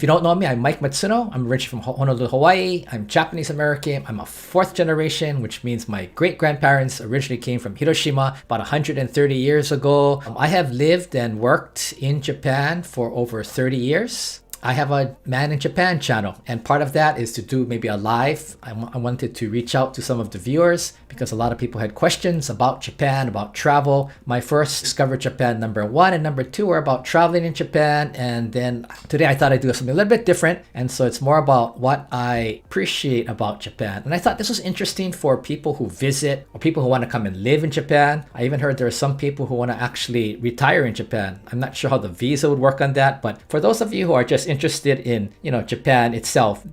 you don't know me, I'm Mike Matsuno. I'm originally from Honolulu, Hawaii. I'm Japanese American. I'm a fourth generation, which means my great grandparents originally came from Hiroshima about 130 years ago. I have lived and worked in Japan for over 30 years. I have a Man in Japan channel, and part of that is to do maybe a live. I wanted to reach out to some of the viewers because a lot of people had questions about Japan, about travel. My first Discover Japan #1 and #2 were about traveling in Japan, and then today I thought I'd do something a little bit different, and so it's more about what I appreciate about Japan. And I thought this was interesting for people who visit or people who want to come and live in Japan. I even heard there are some people who want to actually retire in Japan. I'm not sure how the visa would work on that, but for those of you who are just interested in, Japan itself,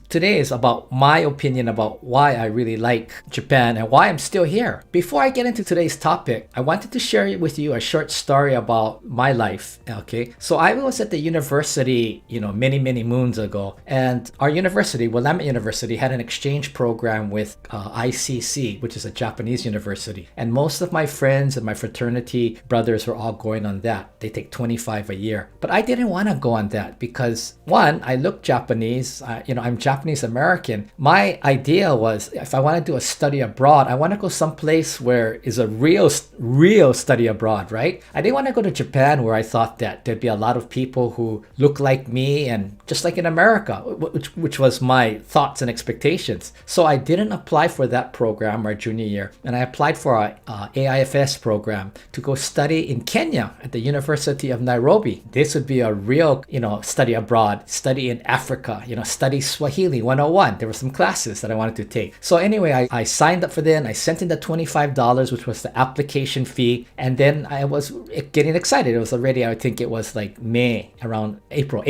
today is about my opinion about why I really like Japan and why I'm still here. Before I get into today's topic, I wanted to share with you a short story about my life. Okay, so I was at the university, many moons ago, and our university, Willamette University, had an exchange program with ICC, which is a Japanese university, and most of my friends and my fraternity brothers were all going on that. They take 25 a year, but I didn't want to go on that because one, I look Japanese, I'm Japanese American. My idea was if I want to do a study abroad, I want to go someplace where is a real study abroad, right? I didn't want to go to Japan where I thought that there'd be a lot of people who look like me and just like in America, which was my thoughts and expectations. So I didn't apply for that program my junior year, and I applied for a AIFS program to go study in Kenya at the University of Nairobi. This would be a real, study abroad, study in Africa, study Swahili 101. There were some classes that I wanted to take. So anyway, I signed up for that. I sent in the $25, which was the application fee. And then I was getting excited. It was already, I think it was like around April.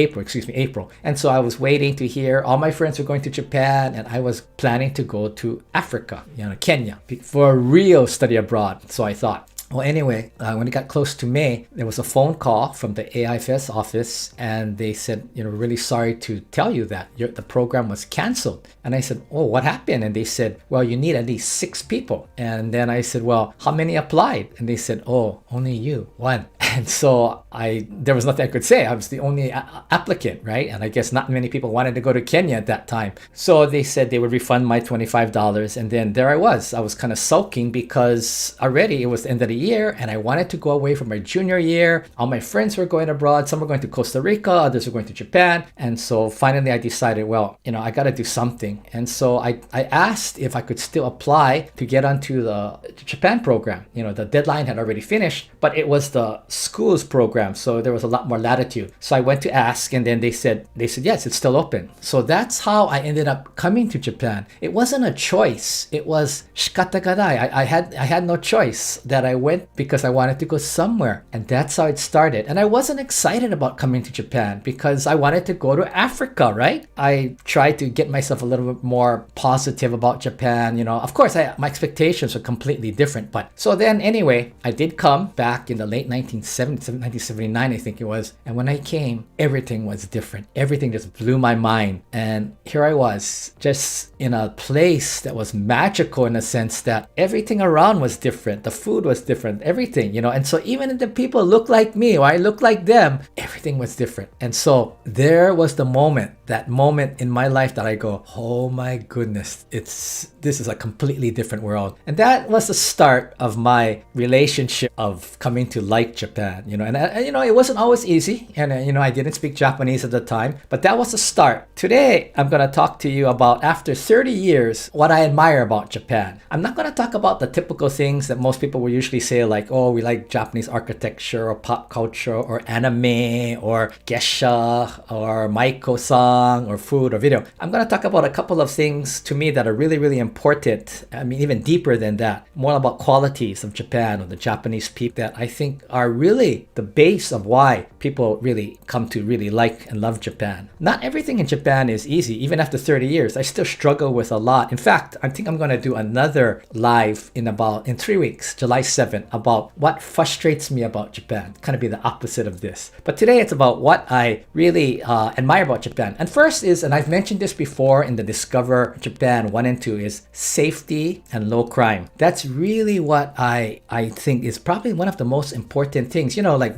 And so I was waiting to hear all my friends were going to Japan, and I was planning to go to Africa, Kenya, for a real study abroad. So I thought. Well, anyway, when it got close to May, there was a phone call from the AIFS office, and they said, really sorry to tell you that the program was canceled. And I said, oh, what happened? And they said, well, you need at least 6 people. And then I said, well, how many applied? And they said, oh, only you, 1. And so there was nothing I could say. I was the only applicant, right? And I guess not many people wanted to go to Kenya at that time. So they said they would refund my $25. And then there I was kind of sulking because already it was the end of the year and I wanted to go away for my junior year. All my friends were going abroad. Some were going to Costa Rica, others were going to Japan. And so finally I decided, well, I got to do something. And so I asked if I could still apply to get onto the Japan program. The deadline had already finished, but it was the school's program, so there was a lot more latitude. So I went to ask, and then they said yes, it's still open. So that's how I ended up coming to Japan. It wasn't a choice. It was shikata ga nai. I had no choice. That I went because I wanted to go somewhere, and that's how it started. And I wasn't excited about coming to Japan because I wanted to go to Africa, right? I tried to get myself a little bit more positive about Japan. Of course, my expectations were completely different. But so then anyway, I did come back in the late 1979, I think it was. And when I came, everything was different. Everything just blew my mind. And here I was, just in a place that was magical in a sense that everything around was different. The food was different, everything, And so even if the people looked like me or I looked like them, everything was different. And so there was that moment in my life that I go, oh my goodness, this is a completely different world. And that was the start of my relationship of coming to like Japan, and it wasn't always easy, and I didn't speak Japanese at the time, but that was the start. Today I'm going to talk to you about, after 30 years, what I admire about Japan. I'm not going to talk about the typical things that most people will usually say, like, oh, we like Japanese architecture or pop culture or anime or geisha or maiko-san or food or video. I'm going to talk about a couple of things to me that are really, really important. I mean, even deeper than that, more about qualities of Japan or the Japanese people that I think are really the base of why people really come to really like and love Japan. Not everything in Japan is easy. Even after 30 years, I still struggle with a lot. In fact, I think I'm going to do another live in 3 weeks, July 7th, about what frustrates me about Japan. Kind of be the opposite of this. But today it's about what I really admire about Japan. And first is, and I've mentioned this before in the Discover Japan 1 and 2, is safety and low crime. That's really what I think is probably one of the most important things. Like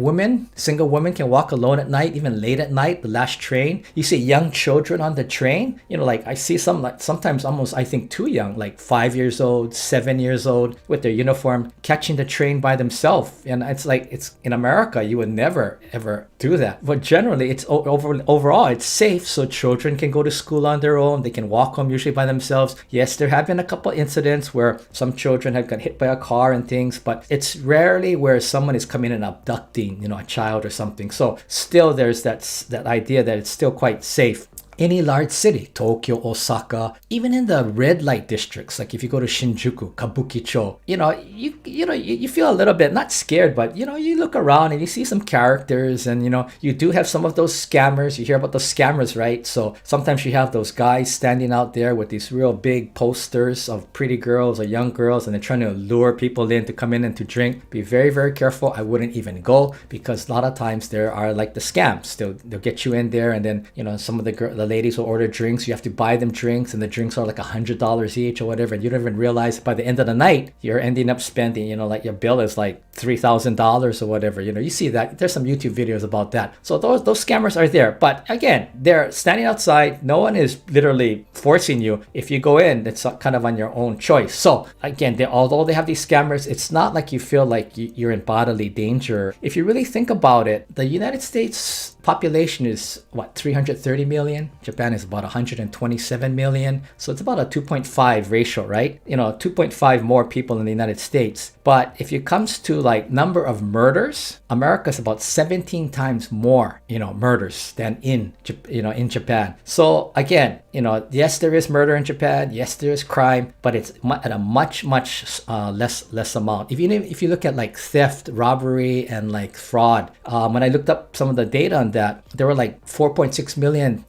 single women can walk alone at night, even late at night, the last train. You see young children on the train, like I see some, like sometimes almost I think too young, like 5 years old, 7 years old with their uniform catching the train by themselves. And it's like, it's in America, you would never ever do that. But generally it's overall it's safe, so children can go to school on their own. They can walk home usually by themselves. Yes, there have been a couple incidents where some children have got hit by a car and things, but it's rarely where someone is coming and abducting, a child or something. So still there's that idea that it's still quite safe. Any large city, Tokyo, Osaka, even in the red light districts, like if you go to Shinjuku, Kabukicho, you feel a little bit, not scared, but you look around and you see some characters, and you do have some of those scammers. You hear about those scammers, right? So sometimes you have those guys standing out there with these real big posters of pretty girls or young girls, and they're trying to lure people in to come in and to drink. Be very, very careful. I wouldn't even go, because a lot of times there are like the scams. They'll get you in there, and then some of the ladies will order drinks. You have to buy them drinks, and the drinks are like $100 each or whatever, and you don't even realize by the end of the night you're ending up spending like your bill is like $3,000 or whatever. You see that there's some YouTube videos about that. So those scammers are there, but again, they're standing outside. No one is literally forcing you. If you go in, it's kind of on your own choice. So again, although they have these scammers, it's not like you feel like you're in bodily danger. If you really think about it, the United States population is 330 million. Japan is about 127 million. So it's about a 2.5 ratio, right? 2.5 more people in the United States. But if it comes to like number of murders, America is about 17 times more, murders than in Japan. So again, yes, there is murder in Japan. Yes, there is crime, but it's at a much less amount. If you look at like theft, robbery, and like fraud, when I looked up some of the data on that, there were like 4.6 million,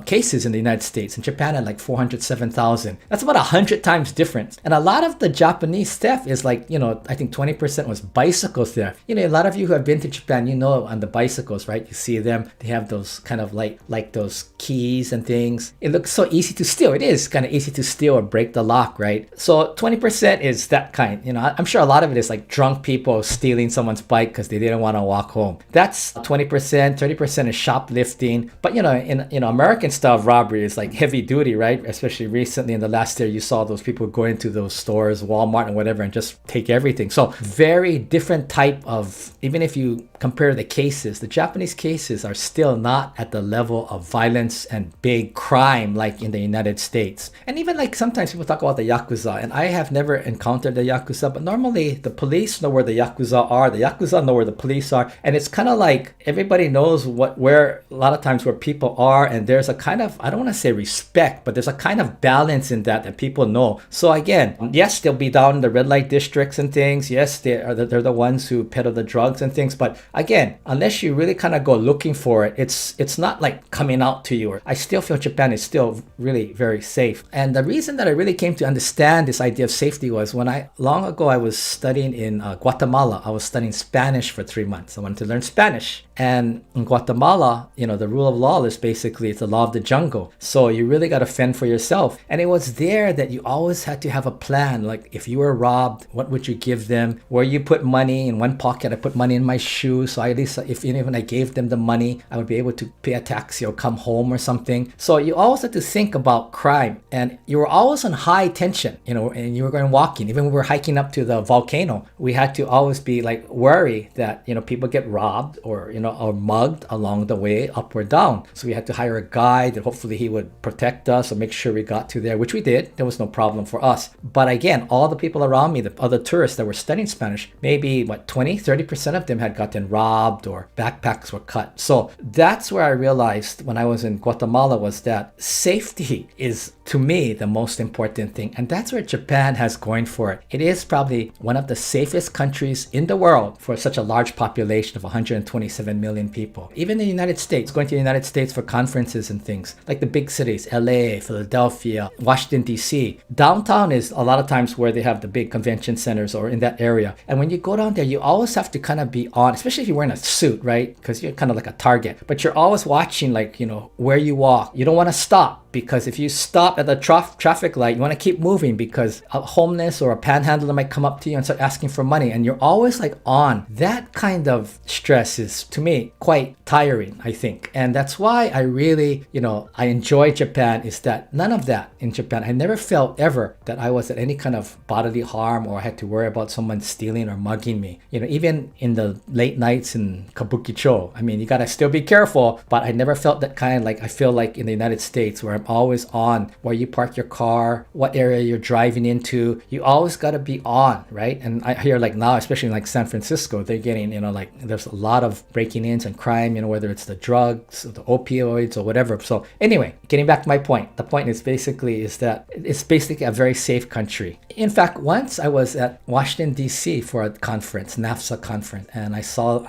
cases in the United States. In Japan, had like 407,000. That's about 100 times difference. And a lot of the Japanese theft is like, I think 20% was bicycle theft. A lot of you who have been to Japan, on the bicycles, right? You see them. They have those kind of like those keys and things. It looks so easy to steal. It is kind of easy to steal or break the lock, right? So 20% is that kind. I'm sure a lot of it is like drunk people stealing someone's bike because they didn't want to walk home. That's 20%. 30% is shoplifting. But in American style of robbery is like heavy duty, right? Especially recently in the last year, you saw those people go into those stores, Walmart and whatever, and just take everything. So very different type of, even if you compare the cases, the Japanese cases are still not at the level of violence and big crime like in the United States. And even like sometimes people talk about the Yakuza, and I have never encountered the Yakuza, but normally the police know where the Yakuza are, the Yakuza know where the police are, and it's kind of like everybody knows where a lot of times where people are, and there's a kind of, I don't want to say respect, but there's a kind of balance in that people know. So again, yes, they'll be down in the red light districts and things. Yes, they're the ones who peddle the drugs and things. But again, unless you really kind of go looking for it, it's not like coming out to you. I still feel Japan is still really very safe. And the reason that I really came to understand this idea of safety was when long ago I was studying in Guatemala. I was studying Spanish for 3 months. I wanted to learn Spanish. And in Guatemala, the rule of law is basically it's the law of the jungle. So you really got to fend for yourself. And it was there that you always had to have a plan. Like if you were robbed, what would you give them? Where you put money in one pocket, I put money in my shoe. So at least if even I gave them the money, I would be able to pay a taxi or come home or something. So you always had to think about crime, and you were always on high tension, and you were going walking. Even when we were hiking up to the volcano, we had to always be like worry that, people get robbed or mugged along the way up or down. So we had to hire a guide that hopefully he would protect us or make sure we got to there, which we did. There was no problem for us. But again, all the people around me, the other tourists that were studying Spanish, maybe 30% of them had gotten robbed or backpacks were cut. So that's where I realized when I was in Guatemala was that safety is, to me, the most important thing. And that's where Japan has going for it. It is probably one of the safest countries in the world for such a large population of 127 million people. Even the United States, going to the United States for conferences and things, like the big cities, LA, Philadelphia, Washington, DC. Downtown is a lot of times where they have the big convention centers or in that area. And when you go down there, you always have to kind of be on, especially if you're wearing a suit, right? Because you're kind of like a target. But you're always watching, like, where you walk. You don't want to stop. because if you stop at the traffic light, you want to keep moving because a homeless or a panhandler might come up to you and start asking for money, and you're always like on. That kind of stress is, to me, quite tiring, I think. And that's why I really, I enjoy Japan, is that none of that in Japan. I never felt ever that I was at any kind of bodily harm or I had to worry about someone stealing or mugging me. Even in the late nights in Kabukicho, I mean, you gotta still be careful, but I never felt that kind of like I feel like in the United States, where I'm always on where you park your car, what area you're driving into. You always gotta be on, right? And I hear like now, especially in like San Francisco, they're getting, like there's a lot of breaking-ins and crime, whether it's the drugs or the opioids or whatever. So anyway, getting back to my point, the point is basically is that it's basically a very safe country. In fact, once I was at Washington, D.C. for a conference, NAFSA conference, and I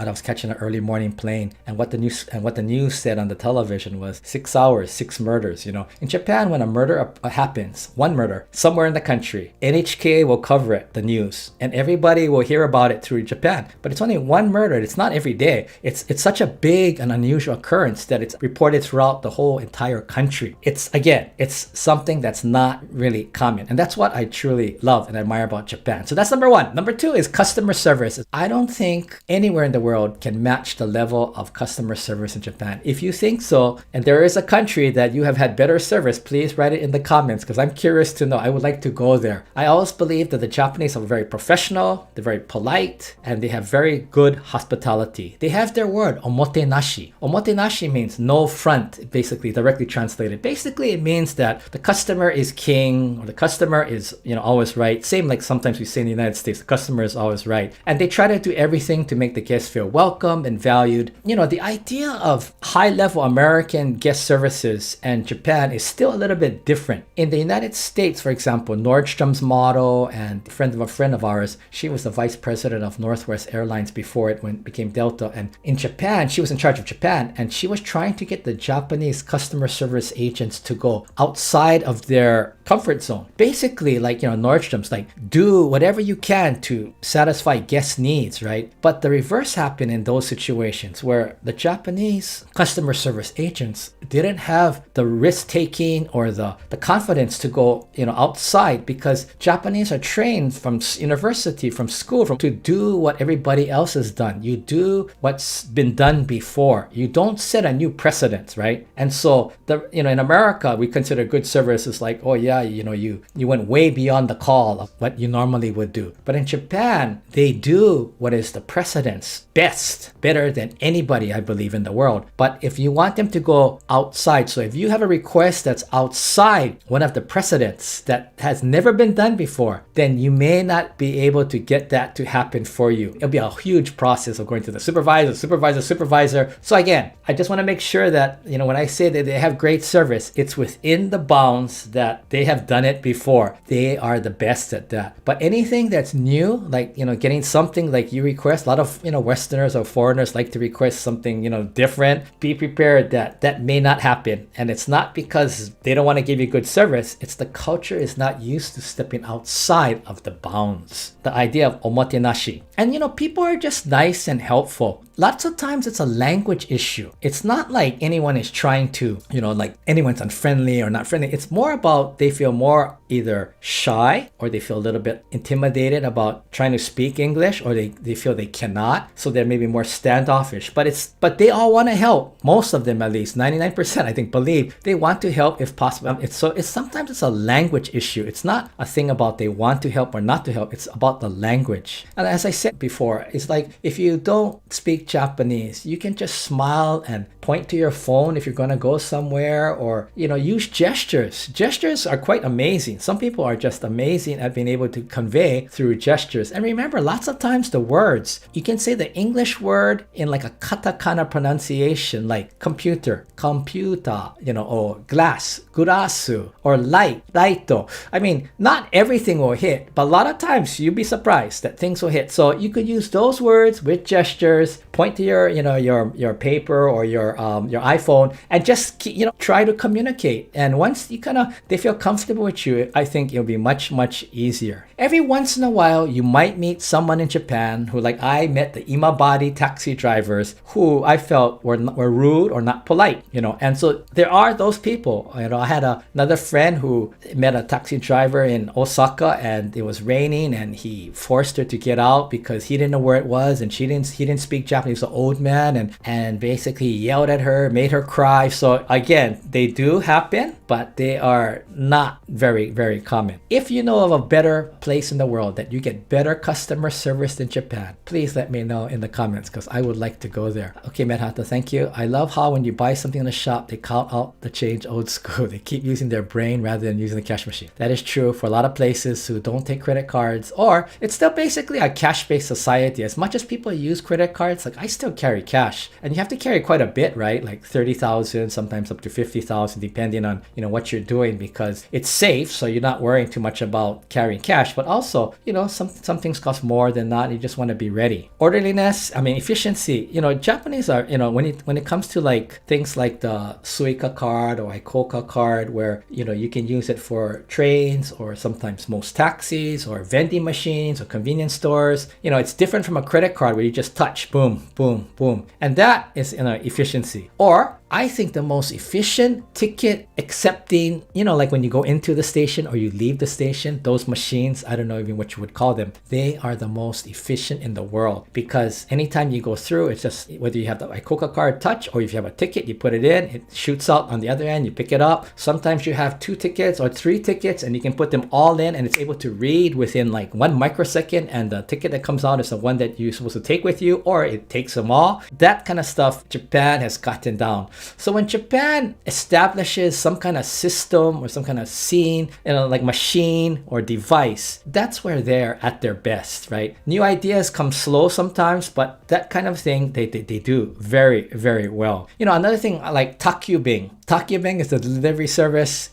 was catching an early morning plane, and what the news said on the television was 6 hours, 6 murders. In Japan, when a murder happens, one murder somewhere in the country, NHK will cover it, the news, and everybody will hear about it through Japan. But it's only one murder. It's not every day. It's such a big and unusual occurrence that it's reported throughout the whole entire country. It's something that's not really common, and that's what I truly love and admire about Japan. So that's number one. Number two is customer service. I don't think anywhere in the world can match the level of customer service in Japan. If you think so, and there is a country that you have had better service, please write it in the comments, because I'm curious to know. I would like to go there. I always believe that the Japanese are very professional, they're very polite, and they have very good hospitality. They have their word, omotenashi. Omotenashi means no front, basically, directly translated. Basically, it means that the customer is king, or the customer is, always right. Same like sometimes we say in the United States, the customer is always right. And they try to do everything to make the guests feel welcome and valued. The idea of high-level American guest services and Japan is still a little bit different. In the United States, for example, Nordstrom's model, and a friend of ours, she was the vice president of Northwest Airlines before it became Delta. And in Japan, she was in charge of Japan, and she was trying to get the Japanese customer service agents to go outside of their comfort zone. Basically, like, Nordstrom's, like, do whatever you can to satisfy guest needs, right? But the reverse happened in those situations where the Japanese customer service agents didn't have the risk-taking or the confidence to go, outside, because Japanese are trained from university, from school, to do what everybody else has done. You do what's been done before. You don't set a new precedent, right? And so, in America, we consider good service as like, oh yeah, you went way beyond the call of what you normally would do. But in Japan, they do what is the precedence best, better than anybody, I believe, in the world. But if you want them to go outside, so if you have a request that's outside one of the precedents that has never been done before, then you may not be able to get that to happen for you. It'll be a huge process of going to the supervisor. So again, I just want to make sure that, when I say that they have great service, it's within the bounds that they have done it before. They are the best at that. But anything that's new, like, getting something like you request, a lot of, Westerners or foreigners like to request something, different. Be prepared that may not happen. And it's not because they don't want to give you good service. It's the culture is not used to stepping outside of the bounds. The idea of omotenashi. And, people are just nice and helpful. Lots of times it's a language issue. It's not like anyone is trying to, like anyone's unfriendly or not friendly. It's more about they feel more either shy or they feel a little bit intimidated about trying to speak English, or they feel they cannot. So they're maybe more standoffish. But they all want to help. Most of them, at least 99%, I think, believe they want to help if possible. Sometimes it's a language issue. It's not a thing about they want to help or not to help. It's about the language. And as I said before, it's like if you don't speak Japanese, you can just smile and point to your phone if you're going to go somewhere, or use gestures. Gestures are quite amazing. Some people are just amazing at being able to convey through gestures. And remember, lots of times the words, you can say the English word in like a katakana pronunciation, like computer, or glass, gurasu, or light, raito. I mean, not everything will hit, but a lot of times you'll be surprised that things will hit. So, you could use those words with gestures, point to your paper or your iPhone, and just try to communicate. And once they feel comfortable with you, I think it'll be much, much easier. Every once in a while, you might meet someone in Japan who, like I met the Imabari taxi drivers who I felt were rude or not polite, and so there are those people. I had another friend who met a taxi driver in Osaka, and it was raining, and he forced her to get out because he didn't know where it was, and he didn't speak Japanese. He was an old man, and basically yelled at her, made her cry. So again, they do happen, but they are not very, very common. If you know of a better place in the world that you get better customer service than Japan, please let me know in the comments, because I would like to go there. Okay, Medhata, thank you. I love how when you buy something in the shop, they count out the change old school. They keep using their brain rather than using the cash machine. That is true for a lot of places who don't take credit cards, or it's still basically a cash-based society. As much as people use credit cards, like I still carry cash, and you have to carry quite a bit, right? Like 30,000, sometimes up to 50,000, depending on what you're doing, because it's safe, so you're not worrying too much about carrying cash. But also, some things cost more than not. You just want to be ready. Orderliness, efficiency. Japanese are, when it comes to like things like the Suica card or Icoca card, where you can use it for trains or sometimes most taxis or vending machines or convenience stores. It's different from a credit card where you just touch, boom, boom, boom, and that is efficiency. Or I think the most efficient ticket accepting, like when you go into the station or you leave the station, those machines, I don't know even what you would call them, they are the most efficient in the world, because anytime you go through, it's just whether you have the Icoca card touch or if you have a ticket, you put it in, it shoots out on the other end, you pick it up. Sometimes you have 2 tickets or 3 tickets and you can put them all in, and it's able to read within like 1 microsecond, and the ticket that comes out is the one that you're supposed to take with you, or it takes them all. That kind of stuff Japan has gotten down. So when Japan establishes some kind of system or some kind of scene, like machine or device, that's where they're at their best, right? New ideas come slow sometimes, but that kind of thing they do very, very well. Another thing like Takyubing. Takyubing is the delivery service.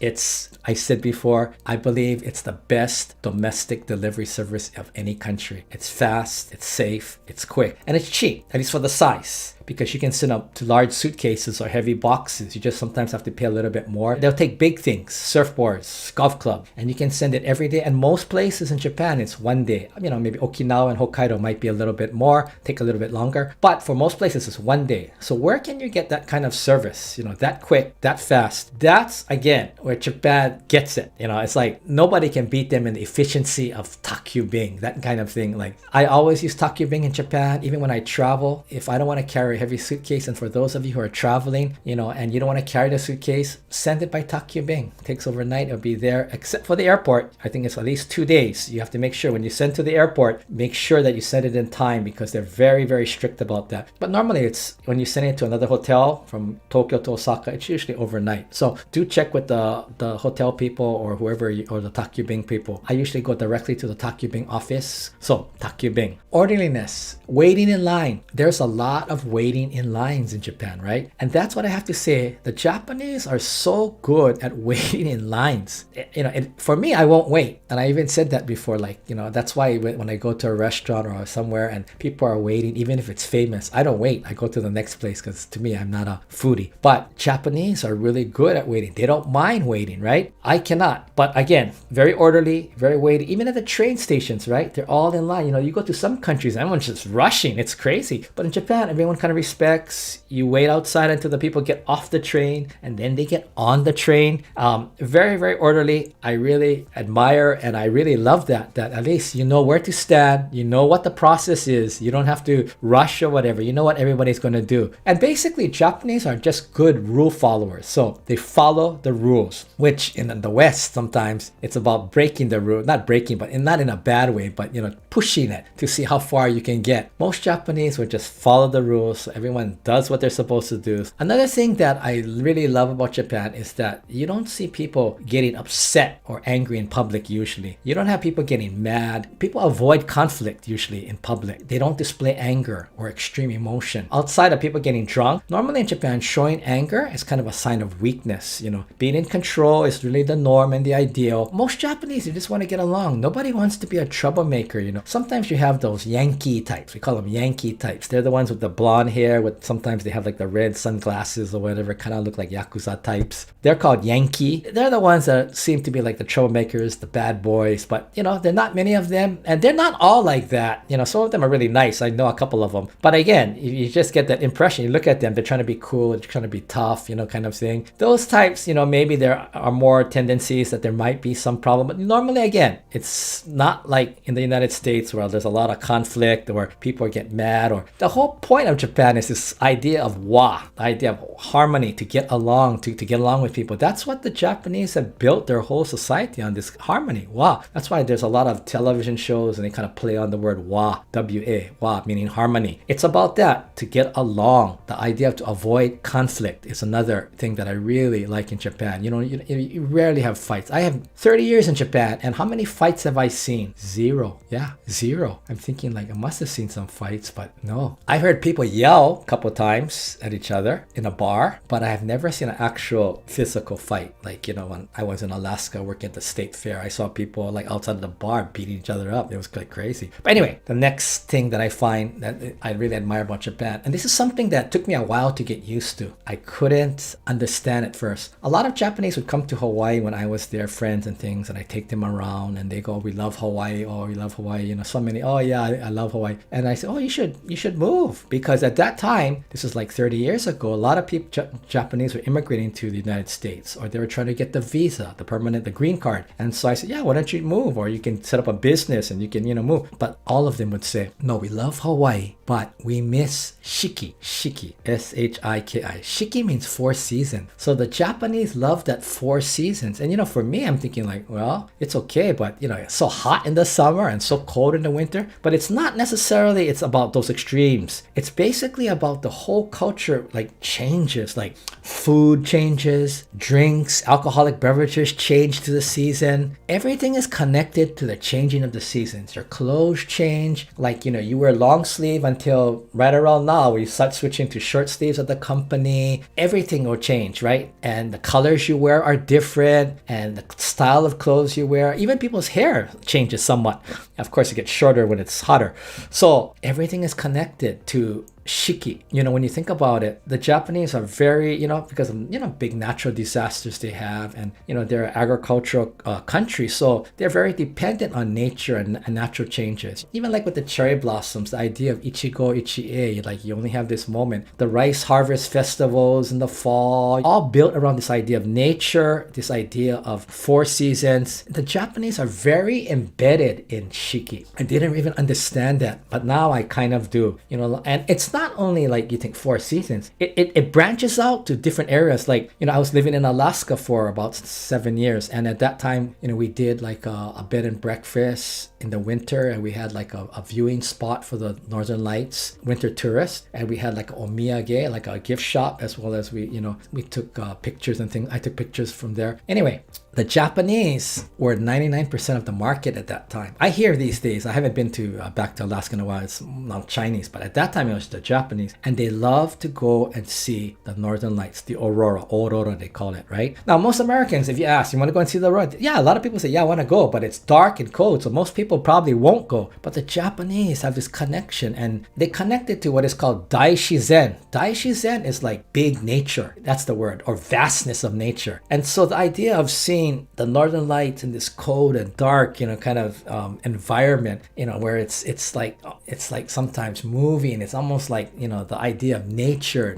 I said before, I believe it's the best domestic delivery service of any country. It's fast, it's safe, it's quick, and it's cheap, at least for the size. Because you can send up to large suitcases or heavy boxes. You just sometimes have to pay a little bit more. They'll take big things, surfboards, golf club, and you can send it every day. And most places in Japan, it's 1 day. Maybe Okinawa and Hokkaido might be a little bit more, take a little bit longer. But for most places, it's 1 day. So where can you get that kind of service? That quick, that fast. That's, again, where Japan gets it. It's like nobody can beat them in the efficiency of Takyubing, that kind of thing. Like I always use Takyubing in Japan, even when I travel. If I don't want to carry heavy suitcase, and for those of you who are traveling, and you don't want to carry the suitcase, send it by Takyubing. It takes overnight. It'll be there, except for the airport. I think it's at least 2 days. You have to make sure when you send to the airport, make sure that you send it in time, because they're very, very strict about that. But normally it's when you send it to another hotel from Tokyo to Osaka, it's usually overnight. So do check with the hotel people or whoever, or the Takyubing people. I usually go directly to the Takyubing office. So Takyubing. Orderliness, waiting in line. There's a lot of waiting in lines in Japan, right? And that's what I have to say. The Japanese are so good at waiting in lines. For me, I won't wait. And I even said that before, like, that's why when I go to a restaurant or somewhere and people are waiting, even if it's famous, I don't wait. I go to the next place, because to me, I'm not a foodie. But Japanese are really good at waiting. They don't mind waiting, right? I cannot. But again, very orderly, very waiting. Even at the train stations, right? They're all in line. You go to some countries, everyone's just rushing. It's crazy. But in Japan, everyone kind of respects. You wait outside until the people get off the train, and then they get on the train. Very, very orderly. I really admire, and I really love that at least you know where to stand. You know what the process is. You don't have to rush or whatever. You know what everybody's going to do. And basically, Japanese are just good rule followers. So they follow the rules, which in the West, sometimes it's about breaking the rule. Not breaking, but not in a bad way, but pushing it to see how far you can get. Most Japanese would just follow the rules. so everyone does what they're supposed to do. Another thing that I really love about Japan is that you don't see people getting upset or angry in public usually. You don't have people getting mad. People avoid conflict usually in public. They don't display anger or extreme emotion. Outside of people getting drunk, normally in Japan, showing anger is kind of a sign of weakness. Being in control is really the norm and the ideal. Most Japanese, you just want to get along. Nobody wants to be a troublemaker. Sometimes you have those Yankee types. We call them Yankee types. They're the ones with the blonde hair. Sometimes they have like the red sunglasses or whatever, kind of look like Yakuza types. They're called Yankee. They're the ones that seem to be like the troublemakers, the bad boys. But there are not many of them, and they're not all like that. Some of them are really nice. I know a couple of them. But again, you just get that impression. You look at them, they're trying to be cool, they're trying to be tough, kind of thing. Those types, maybe there are more tendencies that there might be some problem. But normally, again, it's not like in the United States where there's a lot of conflict or people get mad. Or the whole point of Japan is this idea of the idea of harmony, to get along, to get along with people. That's what the Japanese have built their whole society on, this harmony. That's why there's a lot of television shows and they kind of play on the word wa, meaning harmony. It's about that, to get along. The idea of to avoid conflict is another thing that I really like in Japan. You rarely have fights. I have 30 years in Japan, and how many fights have I seen? Zero. Yeah, zero. I'm thinking like I must have seen some fights, but no. I heard people yell a couple times at each other in a bar, but I have never seen an actual physical fight. Like, when I was in Alaska working at the state fair, I saw people like outside of the bar beating each other up. It was like crazy. But anyway, the next thing that I find that I really admire about Japan, and this is something that took me a while to get used to. I couldn't understand at first. A lot of Japanese would come to Hawaii when I was their friends and things, and I take them around and they go, we love Hawaii. Oh, we love Hawaii. So many, oh yeah, I love Hawaii. And I said, oh, you should move. Because at that time, this is like 30 years ago, a lot of people, Japanese were immigrating to the United States, or they were trying to get the visa, the green card. And so I said, yeah, why don't you move? Or you can set up a business and you can, move. But all of them would say, no, we love Hawaii, but we miss Shiki, S-H-I-K-I. Shiki means 4 seasons. So the Japanese love that 4 seasons. And for me, I'm thinking like, well, it's okay, but it's so hot in the summer and so cold in the winter. But it's not necessarily, it's about those extremes. It's basically about the whole culture like changes, like food changes, drinks, alcoholic beverages change to the season. Everything is connected to the changing of the seasons. Your clothes change, like, you wear long sleeve until right around now where you start switching to short sleeves at the company. Everything will change, right? And the colors you wear are different, and the style of clothes you wear, even people's hair changes somewhat. Of course, it gets shorter when it's hotter. So everything is connected to Shiki. When you think about it, the Japanese are very, because of, big natural disasters they have, and, they're an agricultural country. So they're very dependent on nature and natural changes. Even like with the cherry blossoms, the idea of Ichigo Ichie, like you only have this moment. The rice harvest festivals in the fall, all built around this idea of nature, this idea of 4 seasons. The Japanese are very embedded in Shiki. I didn't even understand that, but now I kind of do, and it's not only like you think 4 seasons, it branches out to different areas. Like, I was living in Alaska for about 7 years, and at that time, we did like a bed and breakfast in the winter, and we had like a viewing spot for the Northern Lights winter tourists, and we had like a omiyage, like a gift shop, as well as we took pictures and things. I took pictures from there. Anyway, the Japanese were 99% of the market at that time. I hear these days, I haven't been back to Alaska in a while, it's now Chinese, but at that time it was the Japanese, and they love to go and see the Northern Lights, the aurora they call it, right? Now, most Americans, if you ask, you want to go and see the aurora? Yeah, a lot of people say, yeah, I want to go, but it's dark and cold, so most people probably won't go. But the Japanese have this connection, and they connect it to what is called Daishizen. Daishizen is like big nature, that's the word, or vastness of nature. And so the idea of seeing the Northern Lights in this cold and dark, kind of environment, where it's like sometimes moving. It's almost like, the idea of natural.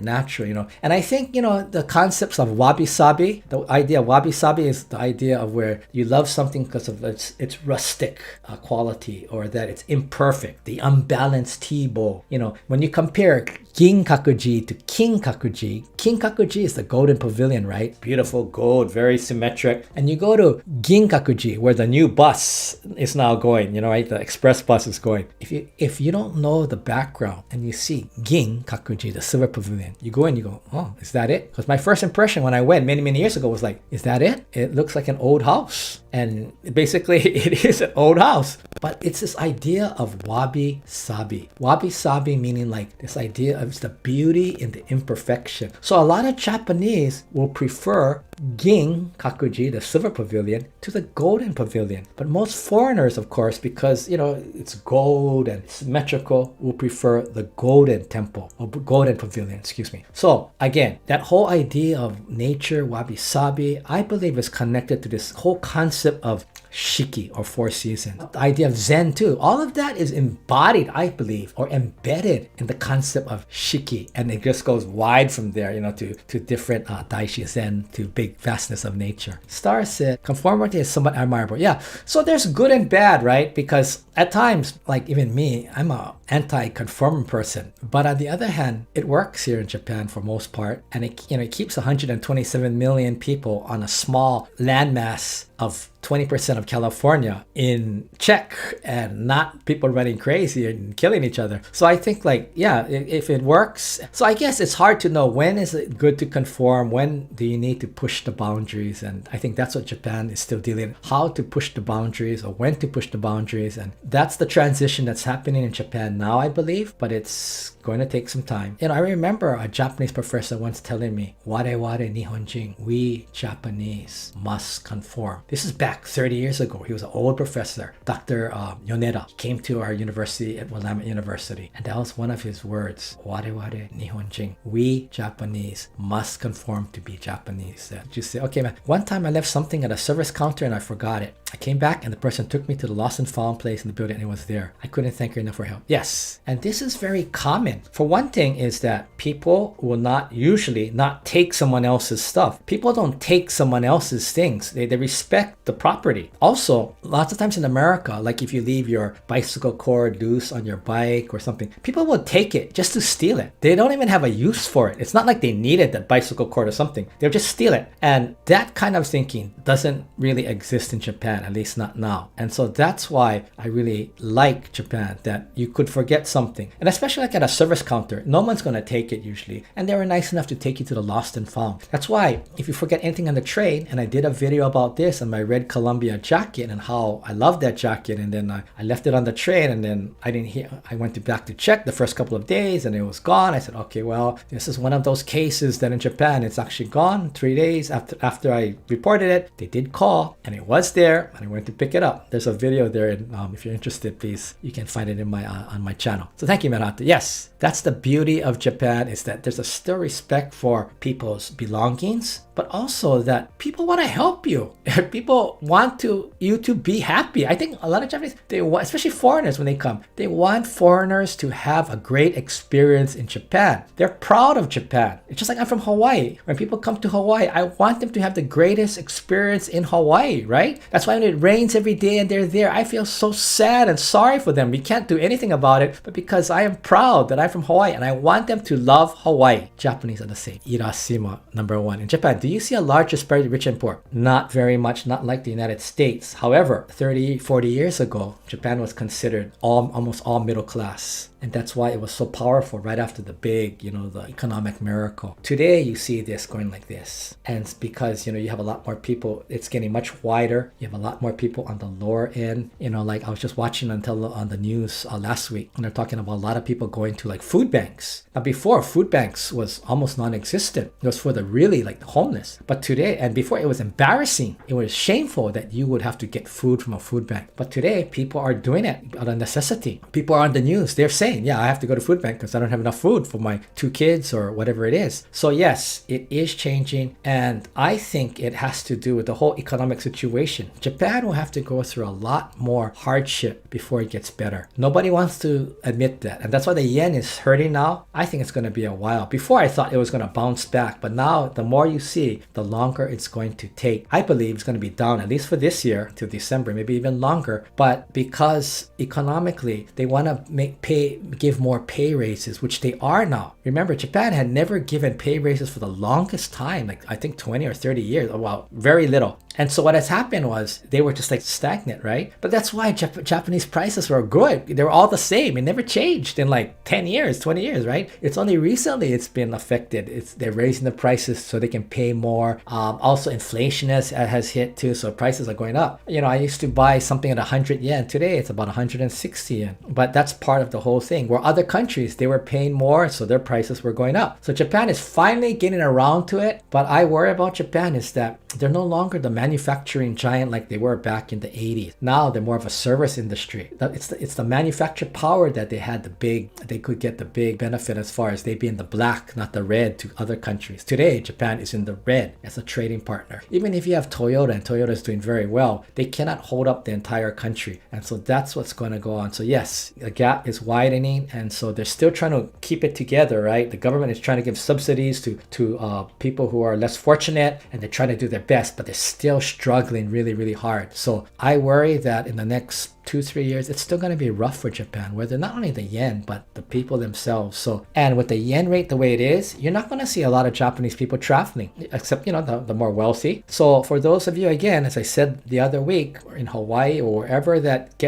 And I think, the concepts of wabi-sabi, the idea of wabi-sabi is the idea of where you love something because of its rustic quality or that it's imperfect, the unbalanced tea bowl. When you compare Ginkakuji to Kinkakuji is the golden pavilion, right? Beautiful gold, very symmetric. And you go to Ginkakuji, where the new bus is now going, right? The express bus is going. If you don't know the background and you see Ginkakuji, the silver pavilion, you go in, you go, oh, is that it? Because my first impression when I went many years ago was like, is that it? It looks like an old house. And basically it is an old house. But it's this idea of wabi-sabi. Wabi-sabi meaning like this idea of the beauty in the imperfection. So a lot of Japanese will prefer Ginkakuji, the silver pavilion, to the golden pavilion. But most foreigners, of course, because it's gold and symmetrical, will prefer the golden temple or golden pavilion, excuse me. So again, that whole idea of nature, wabi-sabi, I believe is connected to this whole concept of Shiki or 4 seasons. The idea of Zen too. All of that is embodied, I believe, or embedded in the concept of Shiki. And it just goes wide from there, to different Daishi Zen, to big vastness of nature. Star said, conformity is somewhat admirable. Yeah, so there's good and bad, right? Because at times, like even me, I'm a anti-conforming person. But on the other hand, it works here in Japan for most part. And it keeps 127 million people on a small landmass of 20% of California in check and not people running crazy and killing each other. So I think if it works. So I guess it's hard to know when is it good to conform, when do you need to push the boundaries. And I think that's what Japan is still dealing with, how to push the boundaries or when to push the boundaries. And that's the transition that's happening in Japan now, I believe, but it's going to take some time. I remember a Japanese professor once telling me, ware Nihonjin, we Japanese must conform. This is back 30 years ago. He was an old professor, Dr. Yoneda. He came to our university at Willamette University, and that was one of his words, ware Nihonjin, we Japanese must conform to be Japanese. Just say, okay man, one time I left something at a service counter and I forgot it. I came back and the person took me to the lost and found place in the building and it was there. I couldn't thank her enough for her help. Yes, and this is very common. For one thing is that people will usually not take someone else's stuff. People don't take someone else's things. They respect the property. Also, lots of times in America, like if you leave your bicycle cord loose on your bike or something, people will take it just to steal it. They don't even have a use for it. It's not like they needed that bicycle cord or something. They'll just steal it. And that kind of thinking doesn't really exist in Japan, at least not now. And so that's why I really like Japan, that you could forget something. And especially like at a service counter, no one's going to take it usually. And they were nice enough to take you to the lost and found. That's why if you forget anything on the train, and I did a video about this and my red Columbia jacket and how I love that jacket, and then I left it on the train and then I went back to check the first couple of days and it was gone. I said, okay, well, this is one of those cases that in Japan, it's actually gone 3 days after I reported it. They did call and it was there and I went to pick it up. There's a video there, and if you're interested, please, you can find it in my on my channel. So thank you, Marato. Yes, that's the beauty of Japan, is that there's a still respect for people's belongings, but also that people want to help you. People want you to be happy. I think a lot of Japanese, especially foreigners when they come, they want foreigners to have a great experience in Japan. They're proud of Japan. It's just like I'm from Hawaii. When people come to Hawaii, I want them to have the greatest experience in Hawaii, right? That's why when it rains every day and they're there, I feel so sad and sorry for them. We can't do anything about it, but because I am proud that I'm from Hawaii and I want them to love Hawaii. Japanese are the same. Irashima, number 1. In Japan, do you see a large disparity rich and poor? Not very much, not like the United States. However, 30, 40 years ago, Japan was considered almost all middle class. And that's why it was so powerful right after the big, the economic miracle. Today, you see this going like this. And it's because, you have a lot more people. It's getting much wider. You have a lot more people on the lower end. Like I was just watching on the news last week, and they're talking about a lot of people going to like food banks. Now before, food banks was almost non-existent. It was for the really like the homeless. But today, and before, it was embarrassing. It was shameful that you would have to get food from a food bank. But today, people are doing it out of necessity. People are on the news. They're saying, yeah, I have to go to food bank because I don't have enough food for my 2 kids or whatever it is. So yes, it is changing. And I think it has to do with the whole economic situation. Japan Japan will have to go through a lot more hardship before it gets better. Nobody wants to admit that. And that's why the yen is hurting now. I think it's going to be a while. Before I thought it was going to bounce back, but now the more you see, the longer it's going to take. I believe it's going to be down at least for this year till December, maybe even longer. But because economically they want to give more pay raises, which they are now. Remember, Japan had never given pay raises for the longest time, like I think 20 or 30 years. Well, very little. And so what has happened was they were just like stagnant, right? But that's why Japanese prices were good. They were all the same. It never changed in like 10 years, 20 years, right? It's only recently it's been affected. They're raising the prices so they can pay more. Also, inflation has hit too, so prices are going up. You know, I used to buy something at 100 yen. Today, it's about 160 yen. But that's part of the whole thing. Where other countries, they were paying more, so their prices were going up. So Japan is finally getting around to it. But I worry about Japan is that they're no longer the manufacturing giant like they were back in the 80s. Now they're more of a service industry. It's the manufacturing power that they could get the big benefit as far as they be in the black, not the red to other countries. Today, Japan is in the red as a trading partner. Even if you have Toyota and Toyota is doing very well, they cannot hold up the entire country. And so that's what's going to go on. So yes, the gap is widening. And so they're still trying to keep it together, right? The government is trying to give subsidies to people who are less fortunate, and they're trying to do their best, but they're still struggling really, really hard. So I worry that in the next 2-3 years, it's still going to be rough for Japan, whether not only the yen, but the people themselves. So, and with the yen rate the way it is, you're not going to see a lot of Japanese people traveling, except, you know, the more wealthy. So for those of you, again, as I said the other week, in Hawaii or wherever that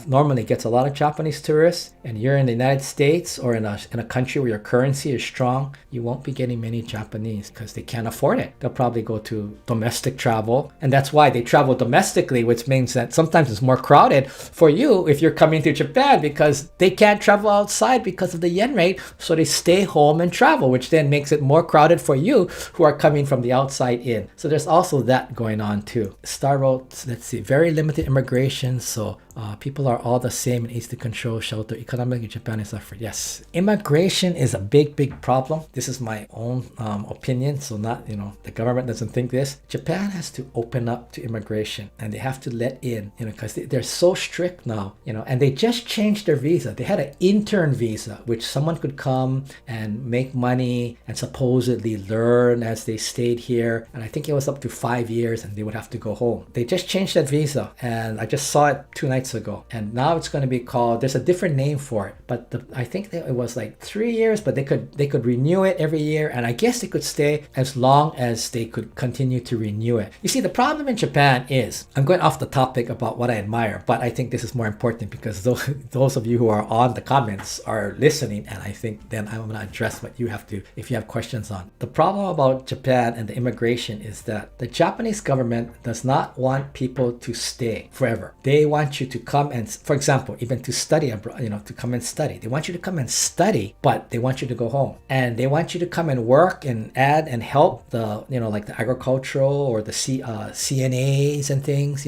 normally gets a lot of Japanese tourists, and you're in the United States or in a country where your currency is strong, you won't be getting many Japanese because they can't afford it. They'll probably go to domestic travel. And that's why they travel domestically, which means that sometimes it's more crowded for you if you're coming to Japan because they can't travel outside because of the yen rate. So they stay home and travel, which then makes it more crowded for you who are coming from the outside in. So there's also that going on too. Star wrote, let's see, very limited immigration. So people are all the same and needs to control shelter. Economically, Japan is suffering. Yes, immigration is a big problem. This is my own opinion. So not, the government doesn't think this. Japan has to open up to immigration and they have to let in, because they're so strict now, and they just changed their visa. They had an intern visa, which someone could come and make money and supposedly learn as they stayed here. And I think it was up to 5 years and they would have to go home. They just changed that visa. And I just saw it 2 nights ago. And now it's going to be called, there's a different name for it. But I think that it was like 3 years, but they could renew it every year. And I guess they could stay as long as they could continue to renew it. You see, the problem in Japan is, I'm going off the topic about what I admire, but I think this is more important because those of you who are on the comments are listening, and I think then I'm going to address what you have to, if you have questions on. The problem about Japan and the immigration is that the Japanese government does not want people to stay forever. They want you to come and, for example, even to study abroad, to come and study. They want you to come and study, but they want you to go home. And they want you to come and work and add and help the, like the agricultural or the CNAs and things,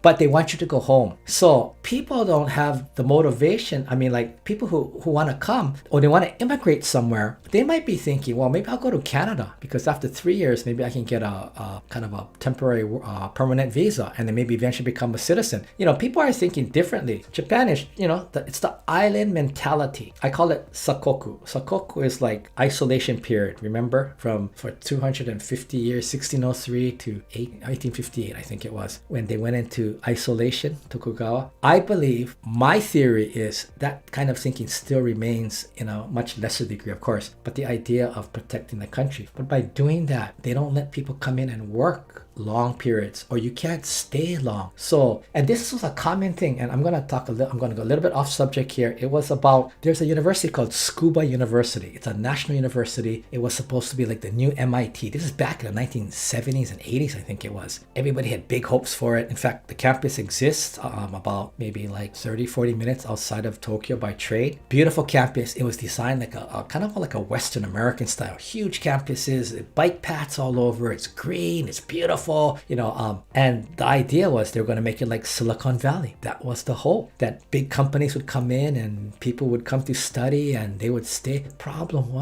but they want you to go home. So people don't have the motivation. I mean, like people who want to come or they want to immigrate somewhere, they might be thinking, well, maybe I'll go to Canada because after 3 years, maybe I can get a kind of a temporary permanent visa and then maybe eventually become a citizen. People are thinking differently. Japan is, it's the island mentality. I call it sakoku. Sakoku is like isolation period. Remember for 250 years, 1603 to 1858, I think it was, when they went into isolation, Tokugawa. I believe my theory is that kind of thinking still remains in a much lesser degree, of course, but the idea of protecting the country. But by doing that, they don't let people come in and work long periods, or you can't stay long. So, and this was a common thing, and I'm going to go a little bit off subject here. It was about, there's a university called Tsukuba University. It's a national university. It was supposed to be like the new MIT. This is back in the 1970s and 80s, I think it was. Everybody had big hopes for it. In fact, the campus exists about maybe like 30-40 minutes outside of Tokyo by train. Beautiful campus. It was designed like a kind of like a Western American style. Huge campuses, bike paths all over. It's green. It's beautiful. And the idea was they were going to make it like Silicon Valley. That was the hope, that big companies would come in and people would come to study and they would stay. The problem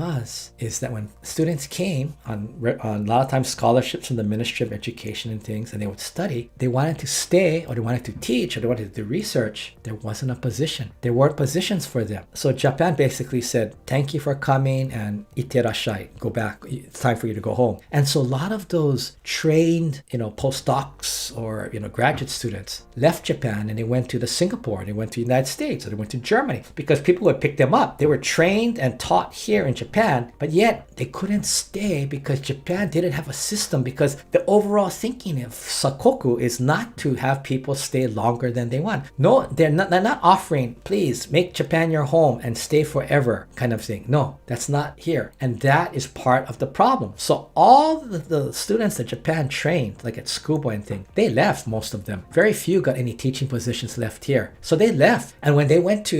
is that when students came on a lot of times scholarships from the Ministry of Education, education and things, and they would study, they wanted to stay, or they wanted to teach, or they wanted to do research, there wasn't a position. There weren't positions for them. So Japan basically said, thank you for coming, and iterashai, go back. It's time for you to go home. And so a lot of those trained, postdocs or, graduate students left Japan and they went to Singapore, they went to the United States, or they went to Germany, because people would pick them up. They were trained and taught here in Japan, but yet they couldn't stay because Japan didn't have a system, because the overall thinking of sakoku is not to have people stay longer than they want. No, they're not offering, please make Japan your home and stay forever kind of thing. No, that's not here. And that is part of the problem. So all the students that Japan trained, like at scuba and things, they left, most of them. Very few got any teaching positions left here. So they left. And when they went to,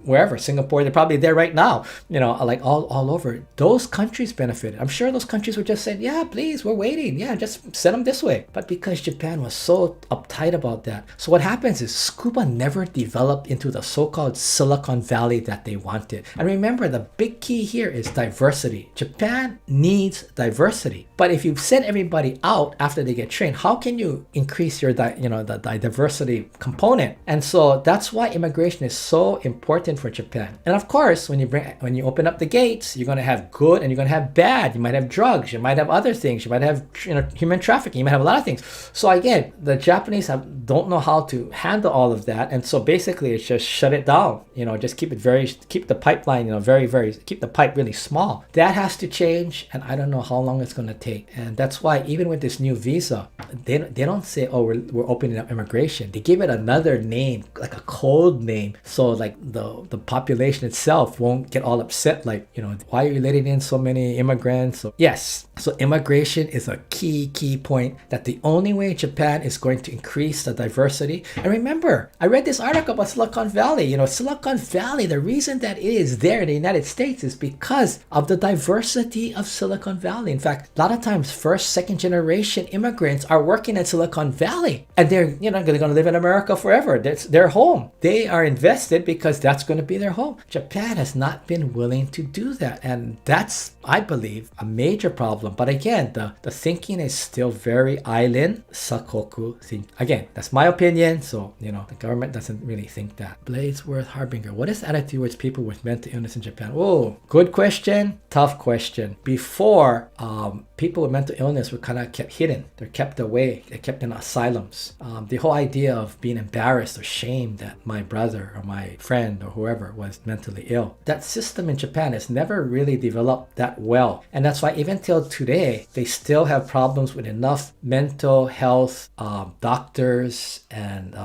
wherever, Singapore, they're probably there right now, like all over. Those countries benefited. I'm sure those countries were just saying, yeah, please, we're waiting. Yeah, just send them this way. But because Japan was so uptight about that. So what happens is scuba never developed into the so-called Silicon Valley that they wanted. And remember, the big key here is diversity. Japan needs diversity. But if you send everybody out after they get trained, how can you increase your the diversity component? And so that's why immigration is so important for Japan. And of course, when you open up the gates, you're going to have good and you're going to have bad. You might have drugs, you might have other things, you might have human trafficking, you might have a lot of things. So again, the Japanese don't know how to handle all of that, and so basically it's just shut it down. Just keep the pipeline, keep the pipe really small. That has to change, and I don't know how long it's going to take. And that's why even with this new visa, they don't say, oh, we're opening up immigration. They give it another name, like a code name, so like the population itself won't get all upset, like, why are you letting in so many immigrants? So yes, so immigration is a key point, that the only way Japan is going to increase the diversity. And remember, I read this article about Silicon Valley. Silicon Valley, the reason that it is there in the United States is because of the diversity of Silicon Valley. In fact, a lot of times first, second generation immigrants are working at Silicon Valley, and they're going to live in America forever. That's their home. They are invested because that's going to be their home. Japan has not been willing to do that, and that's, I believe, a major problem. But again, the thinking is still very island sakoku think. Again, that's my opinion, so the government doesn't really think that. Bladesworth Harbinger, what is the attitude towards people with mental illness in Japan? Oh, good question, tough question. Before, people with mental illness were kind of kept hidden. They're kept away. They're kept in asylums. The whole idea of being embarrassed or shamed that my brother or my friend or whoever was mentally ill, that system in Japan has never really developed that well. And that's why even till today, they still have problems with enough mental health doctors and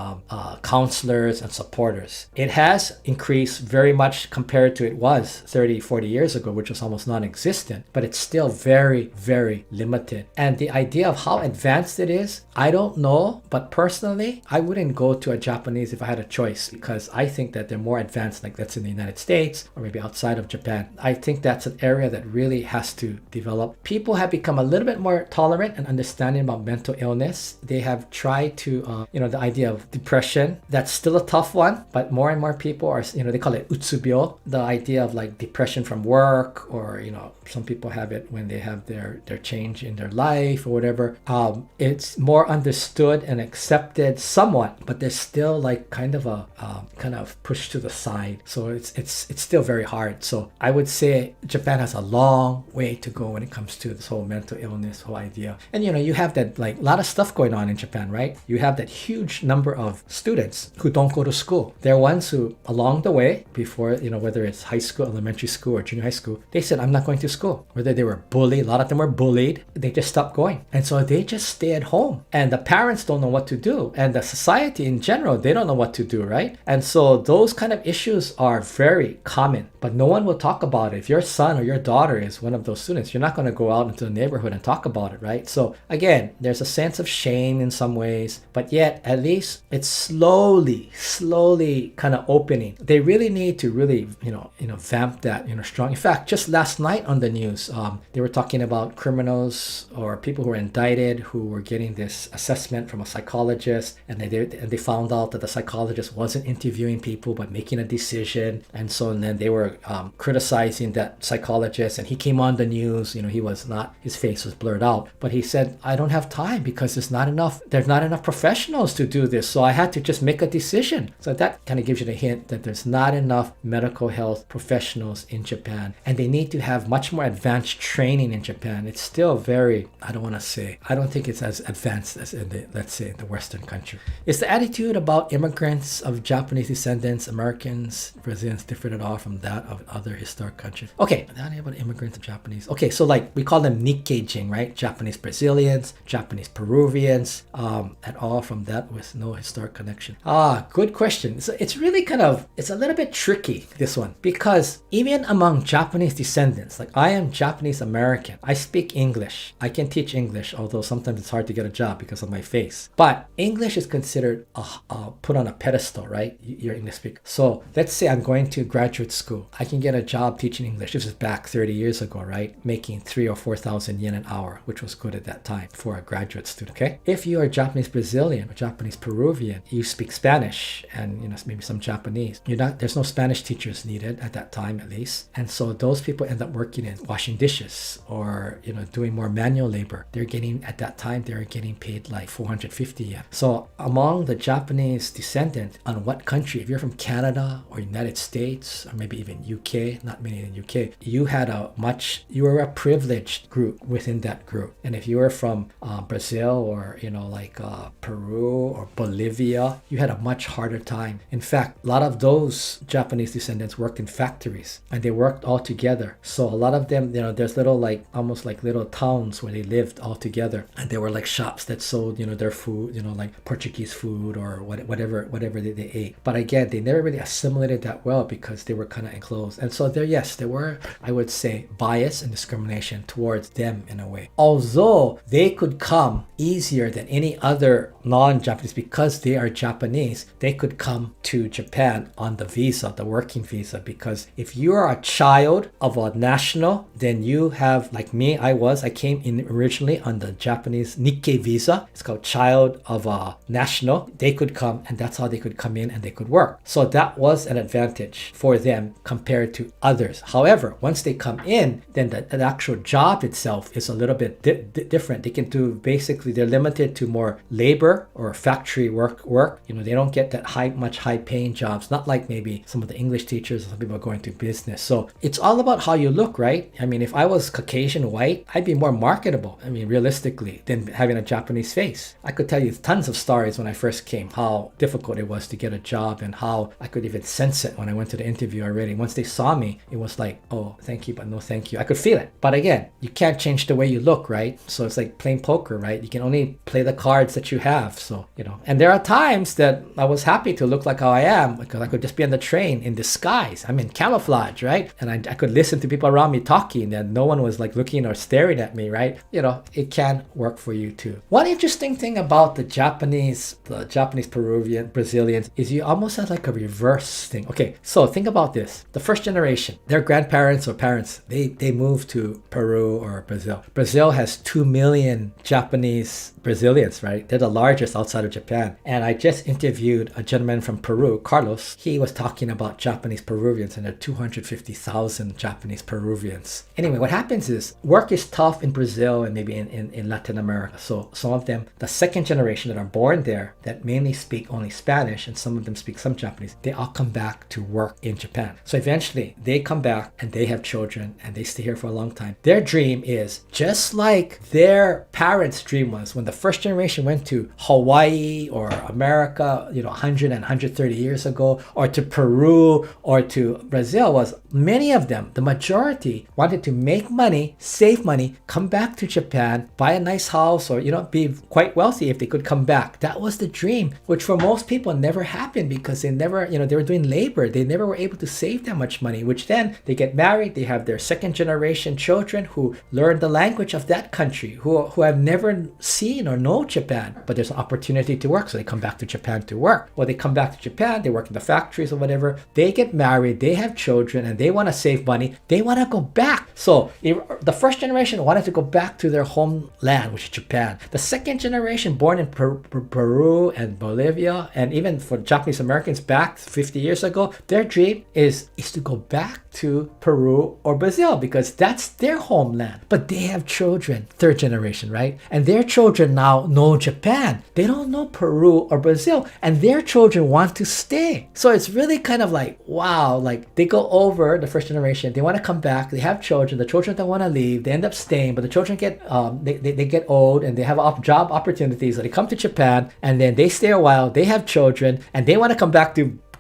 counselors and supporters. It has increased very much compared to it was 30, 40 years ago, which was almost non-existent, but it's still very, very limited. And the idea of how advanced it is, I don't know, but personally, I wouldn't go to a Japanese if I had a choice, because I think that they're more advanced, like that's in the United States or maybe outside of Japan. I think that's an area that really has to develop. People have become a little bit more tolerant and understanding about mental illness. They have tried to, the idea of depression, that's still a tough one, but more and more people are, they call it utsubyo, the idea of like depression from work, or, some people have it when they have their change in their life or whatever. It's more understood and accepted somewhat, but there's still like kind of a pushed to the side. So it's still very hard. So I would say Japan has a long way to go when it comes to this whole mental illness whole idea. And you have that like a lot of stuff going on in Japan, right? You have that huge number of students who don't go to school. They're ones who along the way before, whether it's high school, elementary school, or junior high school, they said, I'm not going to school. Whether they were bullied, a lot of them were bullied, they just stopped going. And so they just stay at home. And the parents don't know what to do. And the society in general, they don't know what to do, right? And so those kind of issues are very common, but no one will talk about it. If your son or your daughter is one of those students, you're not going to go out into the neighborhood and talk about it, right? So again, there's a sense of shame in some ways, but yet at least it's slowly kind of opening. They really need to really, vamp that, strong. In fact, just last night on the news, they were talking about criminals or people who were indicted who were getting this assessment from a psychologist, and they found out that the psychologist wasn't interviewing people but making a decision, and then they were criticizing that psychologist, and he came on the news. His face was blurred out, but he said, I don't have time because there's not enough professionals to do this, so I had to just make a decision. So that kind of gives you the hint that there's not enough medical health professionals in Japan, and they need to have much more advanced training in Japan. It's still very, I don't think it's as advanced as in the Western country. Is the attitude about immigrants of Japanese descendants, Americans, Brazilians, different at all from that of other historic countries? Okay, the attitude about immigrants of Japanese. Okay, so like we call them Nikkeijin, right? Japanese Brazilians, Japanese Peruvians, at all from that with no historic connection. Good question. So it's really it's a little bit tricky, this one, because even among Japanese descendants, like I am Japanese American, I speak English. I can teach English, although sometimes it's hard to get a job because of my face. But English is considered put on a pedestal, right? You're English speaker. So let's say I'm going to graduate school. I can get a job teaching English. This is back 30 years ago, right? Making 3,000 or 4,000 yen an hour, which was good at that time for a graduate student, okay? If you are Japanese Brazilian or Japanese Peruvian, you speak Spanish and maybe some Japanese. There's no Spanish teachers needed at that time, at least. And so those people end up working in washing dishes or doing more manual labor. They were getting paid like 450 yen. So among the Japanese descendant, on what country, if you're from Canada or United States or maybe even UK, not many in UK, you were a privileged group within that group. And if you were from Brazil or Peru or Bolivia, you had a much harder time. In fact, a lot of those Japanese descendants worked in factories and they worked all together. So a lot of them, there's little almost like little towns where they lived all together, and there were like shops that sold their food, like Portuguese food or whatever they ate. But again, they never really assimilated that well because they were kind of enclosed. And so there were, I would say, bias and discrimination towards them in a way. Although they could come easier than any other non-Japanese because they are Japanese, they could come to Japan on the working visa, because if you are a child of a national, then you have, like me, I came in originally on the Japanese Nikkei visa. It's called child of a national. They could come, and that's how they could come in and they could work. So that was an advantage for them compared to others. However, once they come in, then the actual job itself is a little bit different. They can do, basically, they're limited to more labor or factory work. They don't get that much high paying jobs, not like maybe some of the English teachers or some people are going to business. So it's all about how you look, right? I mean, if I was Caucasian white, I'd be more marketable, realistically, than having a Japanese face. I could tell you tons of stories when I first came, how difficult it was to get a job and how I could even sense it when I went to the interview already. Once they saw me, it was like, oh, thank you, but no thank you. I could feel it. But again, you can't change the way you look, right? So it's like playing poker, right? You can only play the cards that you have. So, and there are times that I was happy to look like how I am because I could just be on the train in disguise. I'm in camouflage, right? And I could listen to people around me talking and no one was like looking or staring at me, right? It can work for you too. One interesting thing about the Japanese Peruvian, Brazilians is you almost have like a reverse thing. Okay, so think about this. The first generation, their grandparents or parents, they moved to Peru or Brazil. Brazil has 2 million Japanese Brazilians, right? They're the largest outside of Japan. And I just interviewed a gentleman from Peru, Carlos. He was talking about Japanese Peruvians, and there are 250,000 Japanese Peruvians. Anyway, what happens is work is tough in Brazil and maybe in Latin America. So some of them, the second generation that are born there, that mainly speak only Spanish, and some of them speak some Japanese, they all come back to work in Japan. So eventually they come back and they have children and they stay here for a long time. Their dream is just like their parents' dream was when the first generation went to Hawaii or America, 100 and 130 years ago, or to Peru or to Brazil, was many of them, the majority, wanted to make money, save money, come back to Japan, buy a nice house, or be quite wealthy if they could come back. That was the dream, which for most people never happened because they never, they were doing labor. They never were able to save that much money, which then they get married, they have their second generation children who learn the language of that country, who have never seen or know Japan, but there's an opportunity to work, so they come back to Japan to work. Or they come back to Japan, they work in the factories or whatever, they get married, they have children, and They want to save money. They want to go back. So the first generation wanted to go back to their homeland, which is Japan. The second generation, born in Peru and Bolivia, and even for Japanese Americans back 50 years ago, their dream is to go back to Peru or Brazil because that's their homeland. But they have children, third generation, right? And their children now know Japan. They don't know Peru or Brazil, and their children want to stay. So it's really kind of like, wow, like they go over the first generation, they want to come back, they have children, the children don't want to leave, they end up staying, but the children get they get old and they have job opportunities, so they come to Japan and then they stay a while, they have children, and they want to go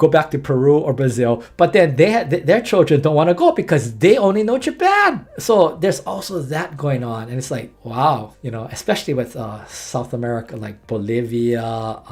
back to Peru or Brazil, but then their children don't want to go because they only know Japan. So there's also that going on, and it's like, wow, especially with South America, like Bolivia,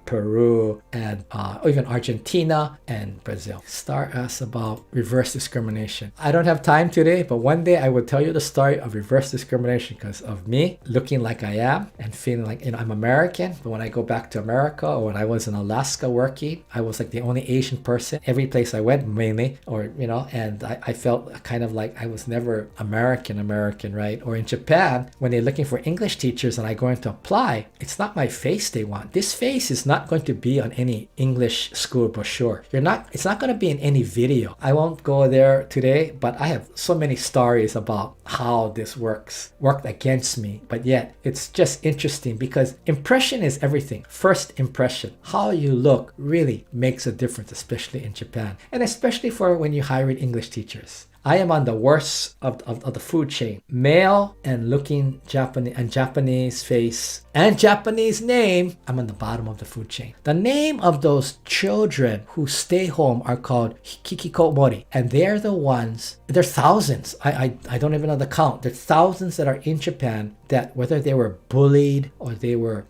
Peru, and even Argentina and Brazil. Star asks about reverse discrimination. I don't have time today, but one day I will tell you the story of reverse discrimination because of me looking like I am and feeling like I'm American, but when I go back to America or when I was in Alaska working, I was like the only Asian person every place I went, mainly, and I felt kind of like I was never American, right? Or in Japan, when they're looking for English teachers and I go in to apply, it's not my face they want. This face is not going to be on any English school brochure. It's not going to be in any video. I won't go there today, but I have so many stories about how this worked against me, but yet it's just interesting because impression is everything. First impression, how you look really makes a difference, especially in Japan, and especially for when you hire English teachers. I am on the worst of the food chain. Male and looking Japanese face and Japanese name, I'm on the bottom of the food chain. The name of those children who stay home are called hikikomori, and they're the ones, there's thousands. I don't even know the count. There's thousands that are in Japan that whether they were bullied or they were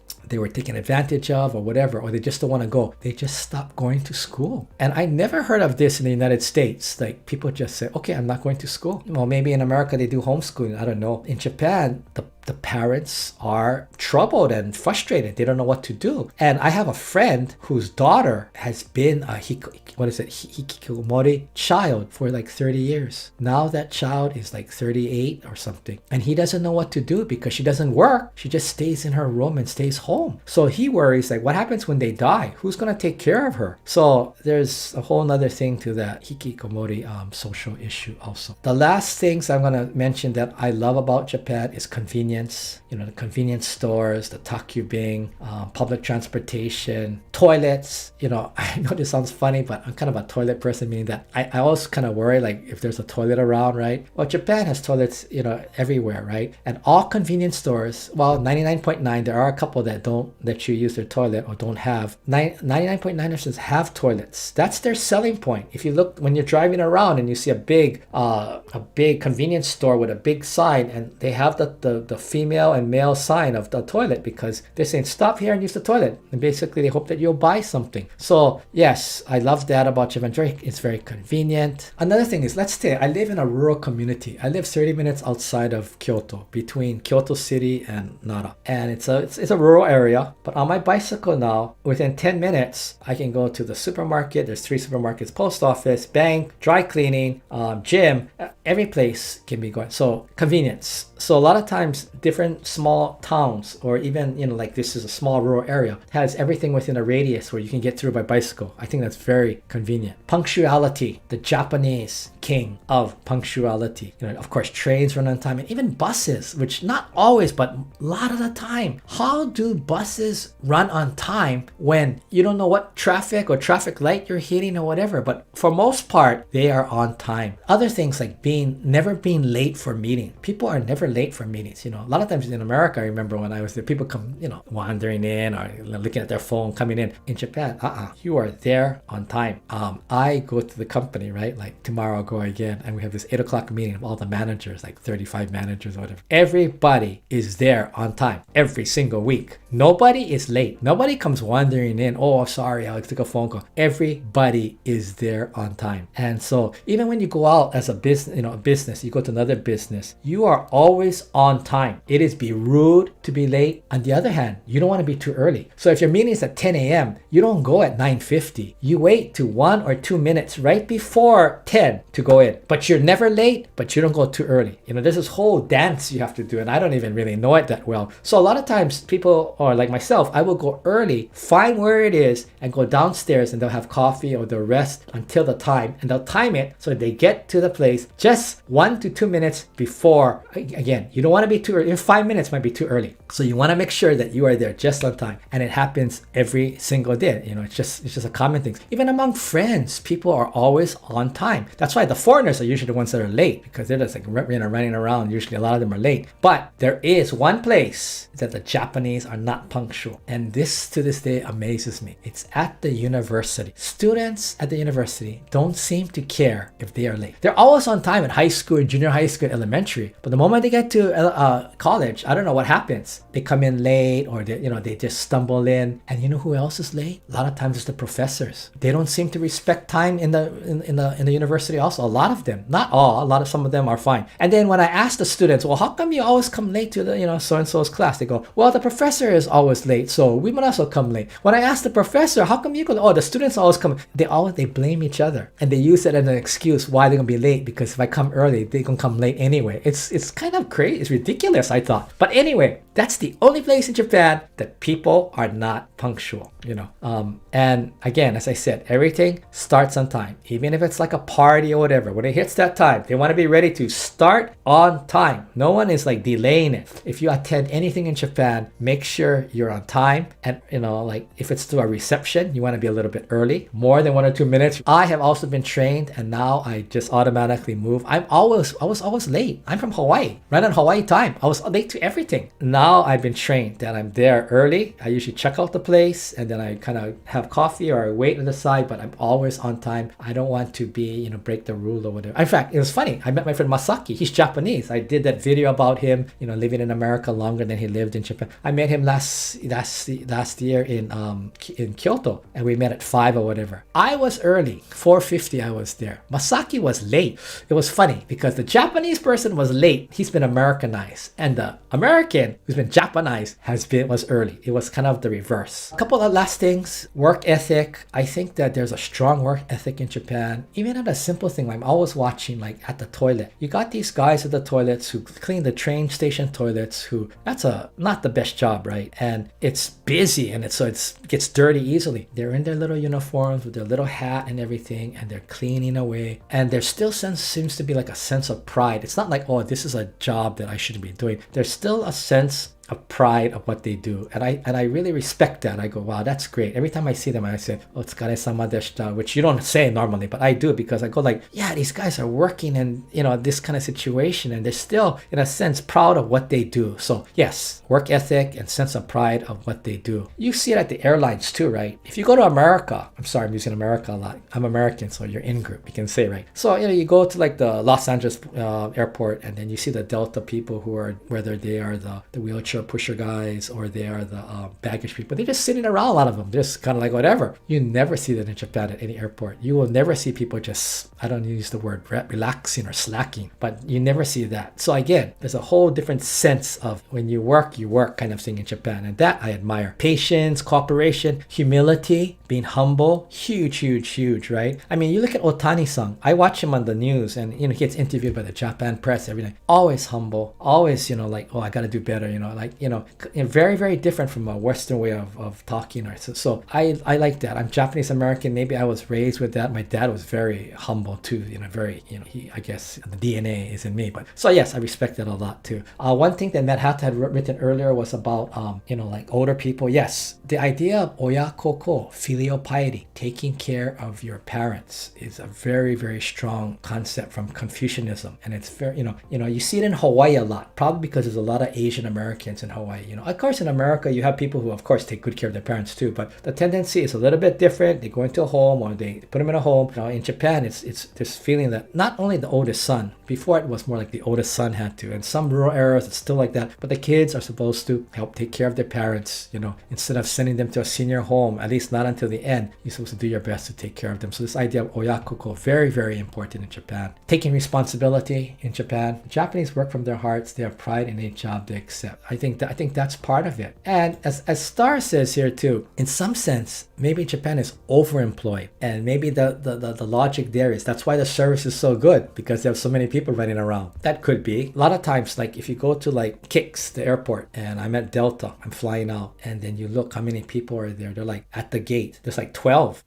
taken advantage of or whatever, or they just don't want to go, they just stop going to school. And I never heard of this in the United States. Like people just say, okay, I'm not going to school. Well, maybe in America they do homeschooling, I don't know. In Japan, the parents are troubled and frustrated. They don't know what to do. And I have a friend whose daughter has been a hikikomori child for like 30 years. Now that child is like 38 or something. And he doesn't know what to do because she doesn't work. She just stays in her room and stays home. So he worries like, what happens when they die? Who's going to take care of her? So there's a whole nother thing to that hikikomori social issue also. The last things I'm going to mention that I love about Japan is convenience. The convenience stores, the takubing, public transportation, toilets. I know this sounds funny, but I'm kind of a toilet person, meaning that I always kind of worry like if there's a toilet around, right? Well, Japan has toilets, everywhere, right? And all convenience stores, well, 99.9, there are a couple that don't let you use their toilet or don't have. 99.9% have toilets. That's their selling point. If you look when you're driving around and you see a big convenience store with a big sign, and they have the female and male sign of the toilet because they're saying stop here and use the toilet, and basically they hope that you'll buy something. So yes, I love that about Japan. It's very convenient. Another thing is, let's say I live in a rural community. I live 30 minutes outside of Kyoto, between Kyoto City and Nara, and it's a rural area. But on my bicycle now, within 10 minutes I can go to the supermarket. There's 3 supermarkets, post office, bank, dry cleaning, gym. Every place can be going. So convenience. So a lot of times different small towns, or even like this is a small rural area, has everything within a radius where you can get through by bicycle. I think that's very convenient. Punctuality, the Japanese king of punctuality. Of course, trains run on time, and even buses, which not always, but a lot of the time. How do buses run on time when you don't know what traffic or traffic light you're hitting or whatever? But for most part, they are on time. Other things like never being late for meetings. People are never late for meetings. A lot of times in America, I remember when I was there, people come, wandering in or looking at their phone coming in. In Japan, you are there on time. I go to the company, right? Like tomorrow I'll go again, and we have this 8 o'clock meeting of all the managers, like 35 managers or whatever. Everybody is there on time every single week. Nobody is late. Nobody comes wandering in. Oh, sorry, I took a phone call. Everybody is there on time. And so even when you go out as a business, you go to another business, you are always on time. It is be rude to be late. On the other hand, you don't want to be too early. So if your meeting is at 10 a.m. a.m., you don't go at 9:50. You wait to 1 or 2 minutes right before 10 to go in. But you're never late, but you don't go too early. There's this whole dance you have to do, and I don't even really know it that well. So a lot of times people, or like myself, I will go early, find where it is, and go downstairs, and they'll have coffee or they'll rest until the time, and they'll time it so they get to the place just 1 to 2 minutes before. Again, you don't want to be too early. 5 minutes might be too early. So you want to make sure that you are there just on time. And it happens every single day. It's just a common thing. Even among friends, people are always on time. That's why the foreigners are usually the ones that are late, because they're just like running around. Usually a lot of them are late. But there is one place that the Japanese are not punctual. And this to this day amazes me. It's at the university. Students at the university don't seem to care if they are late. They're always on time in high school, junior high school, elementary. But the moment they get to college, I don't know what happens. They come in late, or they just stumble in. And you know who else is late? A lot of times it's the professors. They don't seem to respect time in the university also. A lot of them, not all, some of them are fine. And then when I ask the students, well, how come you always come late to the so-and-so's class? They go, well, the professor is always late, so we must also come late. When I ask the professor, how come you go? Oh, the students always come. They blame each other, and they use it as an excuse why they're gonna be late, because if I come early, they're gonna come late anyway. It's kind of crazy. It's ridiculous, I thought. But anyway, that's the only place in Japan that people are not punctual, and again, as I said, everything starts on time. Even if it's like a party or whatever, when it hits that time, they want to be ready to start on time. No one is like delaying it. If you attend anything in Japan, make sure you're on time. And like if it's to a reception, you want to be a little bit early, more than 1 or 2 minutes. I have also been trained, and now I just automatically move. I was always late. I'm from Hawaii, right on Hawaii time. I was late to everything. Now I've been trained that I'm there early. I usually check out the place, and then I kind of have coffee or I wait on the side, but I'm always on time. I don't want to be, break the rule or whatever. In fact, it was funny. I met my friend Masaki. He's Japanese. I did that video about him, living in America longer than he lived in Japan. I met him last year in Kyoto, and we met at 5 or whatever. I was early, 4:50. I was there. Masaki was late. It was funny because the Japanese person was late. He's been Americanized, and the American who's been Japanized was early. It was kind of the reverse. A couple of last things. Work ethic. I think that there's a strong work ethic in Japan. Even at a simple thing, I'm always watching, like at the toilet. You got these guys at the toilets who clean the train station toilets, who that's not the best job, right? And it's busy, and it gets dirty easily. They're in their little uniforms with their little hat and everything, and they're cleaning away. And there still seems to be like a sense of pride. It's not like, oh, this is a job that I shouldn't be doing. There's still a sense of pride of what they do, and I really respect that. I go, wow, that's great. Every time I see them, I say, "Otsukare-sama deshita," which you don't say normally, but I do, because I go like, yeah, these guys are working in this kind of situation, and they're still in a sense proud of what they do. So yes, work ethic and sense of pride of what they do. You see it at the airlines too, right? If you go to America, I'm sorry, I'm using America a lot. I'm American, so you're in group, you can say, right? So you go to like the Los Angeles airport, and then you see the Delta people who are, whether they are the wheelchair pusher guys or they are the baggage people, they're just sitting around, a lot of them just kind of like whatever. You never see that in Japan at any airport. You will never see people just, I don't use the word relaxing or slacking, but you never see that. So again, there's a whole different sense of when you work kind of thing in Japan, and that I admire. Patience, cooperation, humility, being humble, huge, right? I mean, you look at Otani-san. I watch him on the news, and he gets interviewed by the Japan press every night. Always humble, always like, oh, I gotta do better, very, very different from a Western way of talking. So I like that. I'm Japanese American. Maybe I was raised with that. My dad was very humble too. I guess the DNA is in me. But so yes, I respect that a lot too. One thing that Matt Hatt had written earlier was about like older people. Yes, the idea of oyakoko, filial piety, taking care of your parents, is a very, very strong concept from Confucianism, and it's very you see it in Hawaii a lot, probably because there's a lot of Asian Americans in Hawaii. Of course, in America, you have people who, of course, take good care of their parents too, but the tendency is a little bit different. They go into a home, or they put them in a home. In Japan, it's this feeling that not only the oldest son, before it was more like the oldest son had to, and some rural areas it's still like that, but the kids are supposed to help take care of their parents, instead of sending them to a senior home, at least not until the end. You're supposed to do your best to take care of them. So this idea of oyakoko, very, very important in Japan. Taking responsibility in Japan. The Japanese work from their hearts. They have pride in a job they accept. I think think that's part of it. And as Star says here too, in some sense, maybe Japan is overemployed, and maybe the logic there is that's why the service is so good, because there have so many people running around. That could be. A lot of times, like if you go to like Kix, the airport, and I'm at Delta, I'm flying out, and then you look how many people are there. They're like at the gate. There's like 12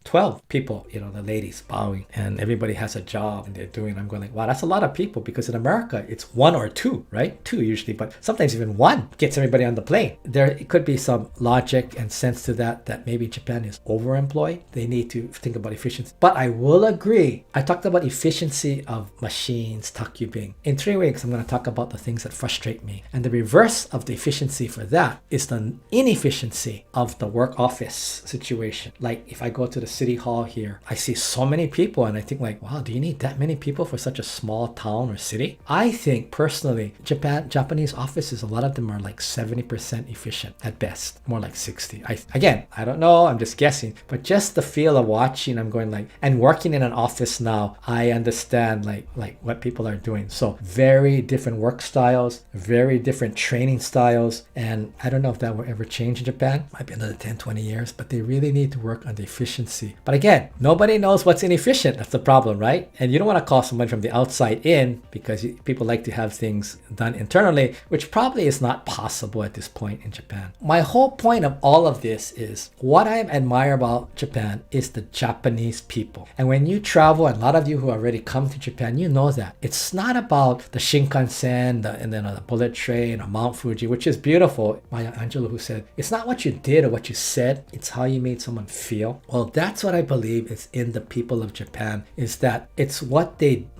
people, the ladies bowing, and everybody has a job and they're doing. I'm going like, wow, that's a lot of people, because in America it's one or two, right? Two usually, but sometimes even one gets everybody on the plane. There could be some logic and sense to that maybe Japan is overemployed. They need to think about efficiency. But I will agree. I talked about efficiency of machines, takubing. In 3 weeks, I'm going to talk about the things that frustrate me. And the reverse of the efficiency for that is the inefficiency of the work office situation. Like if I go to the city hall here, I see so many people and I think like, wow, do you need that many people for such a small town or city? I think personally, Japanese offices, a lot of them are like 70% efficient at best, more like 60. I don't know, I'm just guessing, but just the feel of watching, I'm going like, and working in an office now, I understand like what people are doing. So very different work styles, very different training styles, and I don't know if that will ever change in Japan. Might be another 10, 20 years, but they really need to work on the efficiency. But again, nobody knows what's inefficient. That's the problem, right? And you don't want to call someone from the outside in, because people like to have things done internally, which probably is not possible at this point in Japan. My whole point of all of this is what I admire about Japan is the Japanese people. And when you travel, and a lot of you who already come to Japan, you know that it's not about the Shinkansen, and then the bullet train or Mount Fuji, which is beautiful. Maya Angelou, who said, it's not what you did or what you said, it's how you made someone feel. Well, that's what I believe is in the people of Japan, is that it's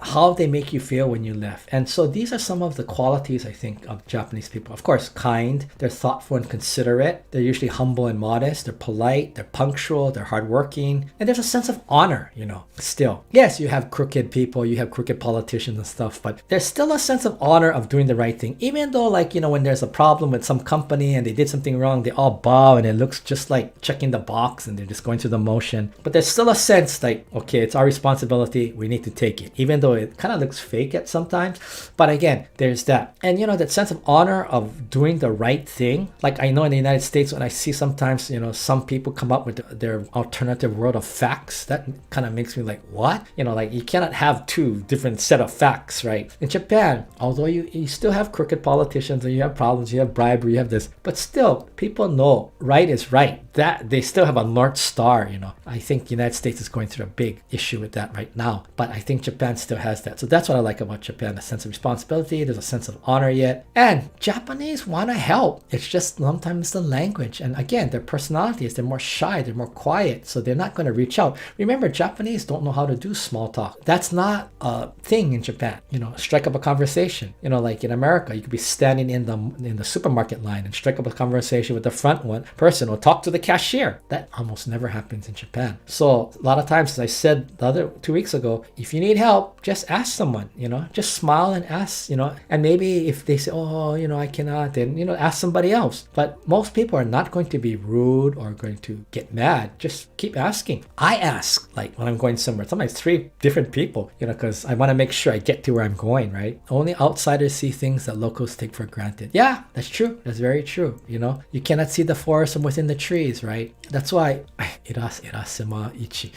how they make you feel when you left. And so these are some of the qualities I think of Japanese people. Of course, kind, they're thoughtful and considerate, they're usually humble and modest, they're polite, they're punctual, they're hardworking, and there's a sense of honor, still. Yes, you have crooked people, you have crooked politicians and stuff, but there's still a sense of honor of doing the right thing. Even though when there's a problem with some company and they did something wrong, they all bow and it looks just like checking the box and they're just going through the motion. But there's still a sense like, okay, it's our responsibility, we need to take it, even though it kind of looks fake at sometimes. But again, there's that. And that sense of honor of doing the right thing. Like I know in the United States, when I see sometimes, some people come up with their alternative world of facts, that kind of makes me like, what? Like you cannot have two different set of facts, right? In Japan, although you still have crooked politicians and you have problems, you have bribery, you have this, but still people know right is right. That they still have a North Star, I think the United States is going through a big issue with that right now, but I think Japan still has that. So that's what I like about Japan, a sense of responsibility, there's a sense of honor yet, and Japanese want to help. It's just sometimes the language, and again, their personalities, they're more shy, they're more quiet, so they're not going to reach out. Remember, Japanese don't know how to do small talk. That's not a thing in Japan. Strike up a conversation. Like in America, you could be standing in the supermarket line and strike up a conversation with the front person or talk to the cashier. That almost never happens in Japan. So a lot of times, as I said the other 2 weeks ago, if you need help, just ask someone, just smile and ask, and maybe if they say, oh, I cannot, then, ask somebody else. But most people are not going to be rude or going to get mad. Just keep asking. I ask, like when I'm going somewhere, sometimes 3 different people, because I want to make sure I get to where I'm going, right? Only outsiders see things that locals take for granted. Yeah, that's true. That's very true. You cannot see the forest from within the trees, right? That's why Irasema Ichi.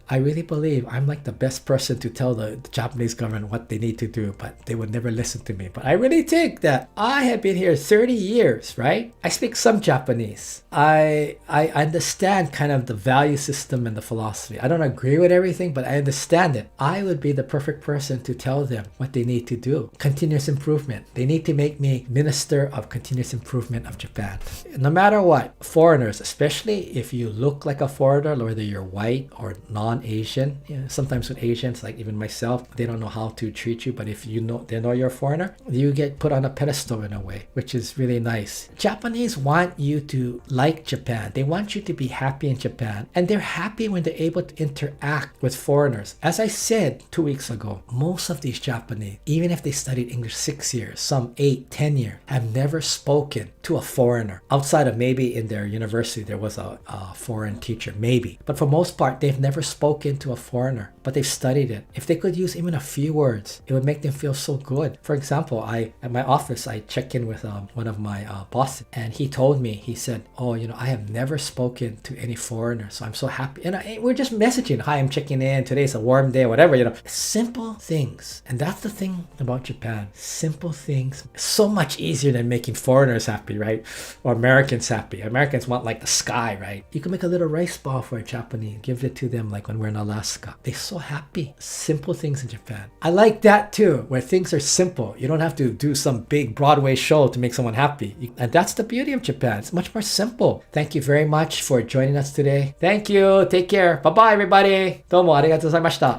I really believe I'm like the best person to tell the Japanese government what they need to do, but they would never listen to me. But I really think that I have been here 30 years, right? I speak some Japanese. I understand kind of the value system and the philosophy. I don't agree with everything, but I understand it. I would be the perfect person to tell them what they need to do. Continuous improvement. They need to make me minister of continuous improvement of Japan. No matter what, foreigners, especially if you look like a foreigner, whether you're white or non-Asian, sometimes with Asians, like even myself, they don't know how to treat you, but if they know you're a foreigner, you get put on a pedestal in a way, which is really nice. Japanese want you to like Japan. They want you to be happy in Japan, and they're happy when they're able to interact with foreigners. As I said 2 weeks ago, most of these Japanese, even if they studied English 6 years, some 8, 10 years, have never spoken to a foreigner. Outside of maybe in their university, there was a foreign teacher, maybe. But for most part, they've never spoken to a foreigner, but they've studied it. If they could use even a few words, it would make them feel so good. For example, at my office, I I check in with one of my bosses, and he told me, he said, oh, I have never spoken to any foreigner, so I'm so happy. And we're just messaging, hi, I'm checking in, today's a warm day, whatever, simple things. And that's the thing about Japan. Simple things, so much easier than making foreigners happy, right? Or Americans happy. Americans want like the sky, right? You can make a little rice ball for a Japanese, give it to them like when we're in Alaska. They're so happy. Simple things in Japan. I like that too, where things are simple. You don't have to do some big Broadway show to make someone happy. And that's the beauty of Japan. It's much more simple. Thank you very much for joining us today. Thank you. Take care. Bye-bye, everybody. どうもありがとうございました。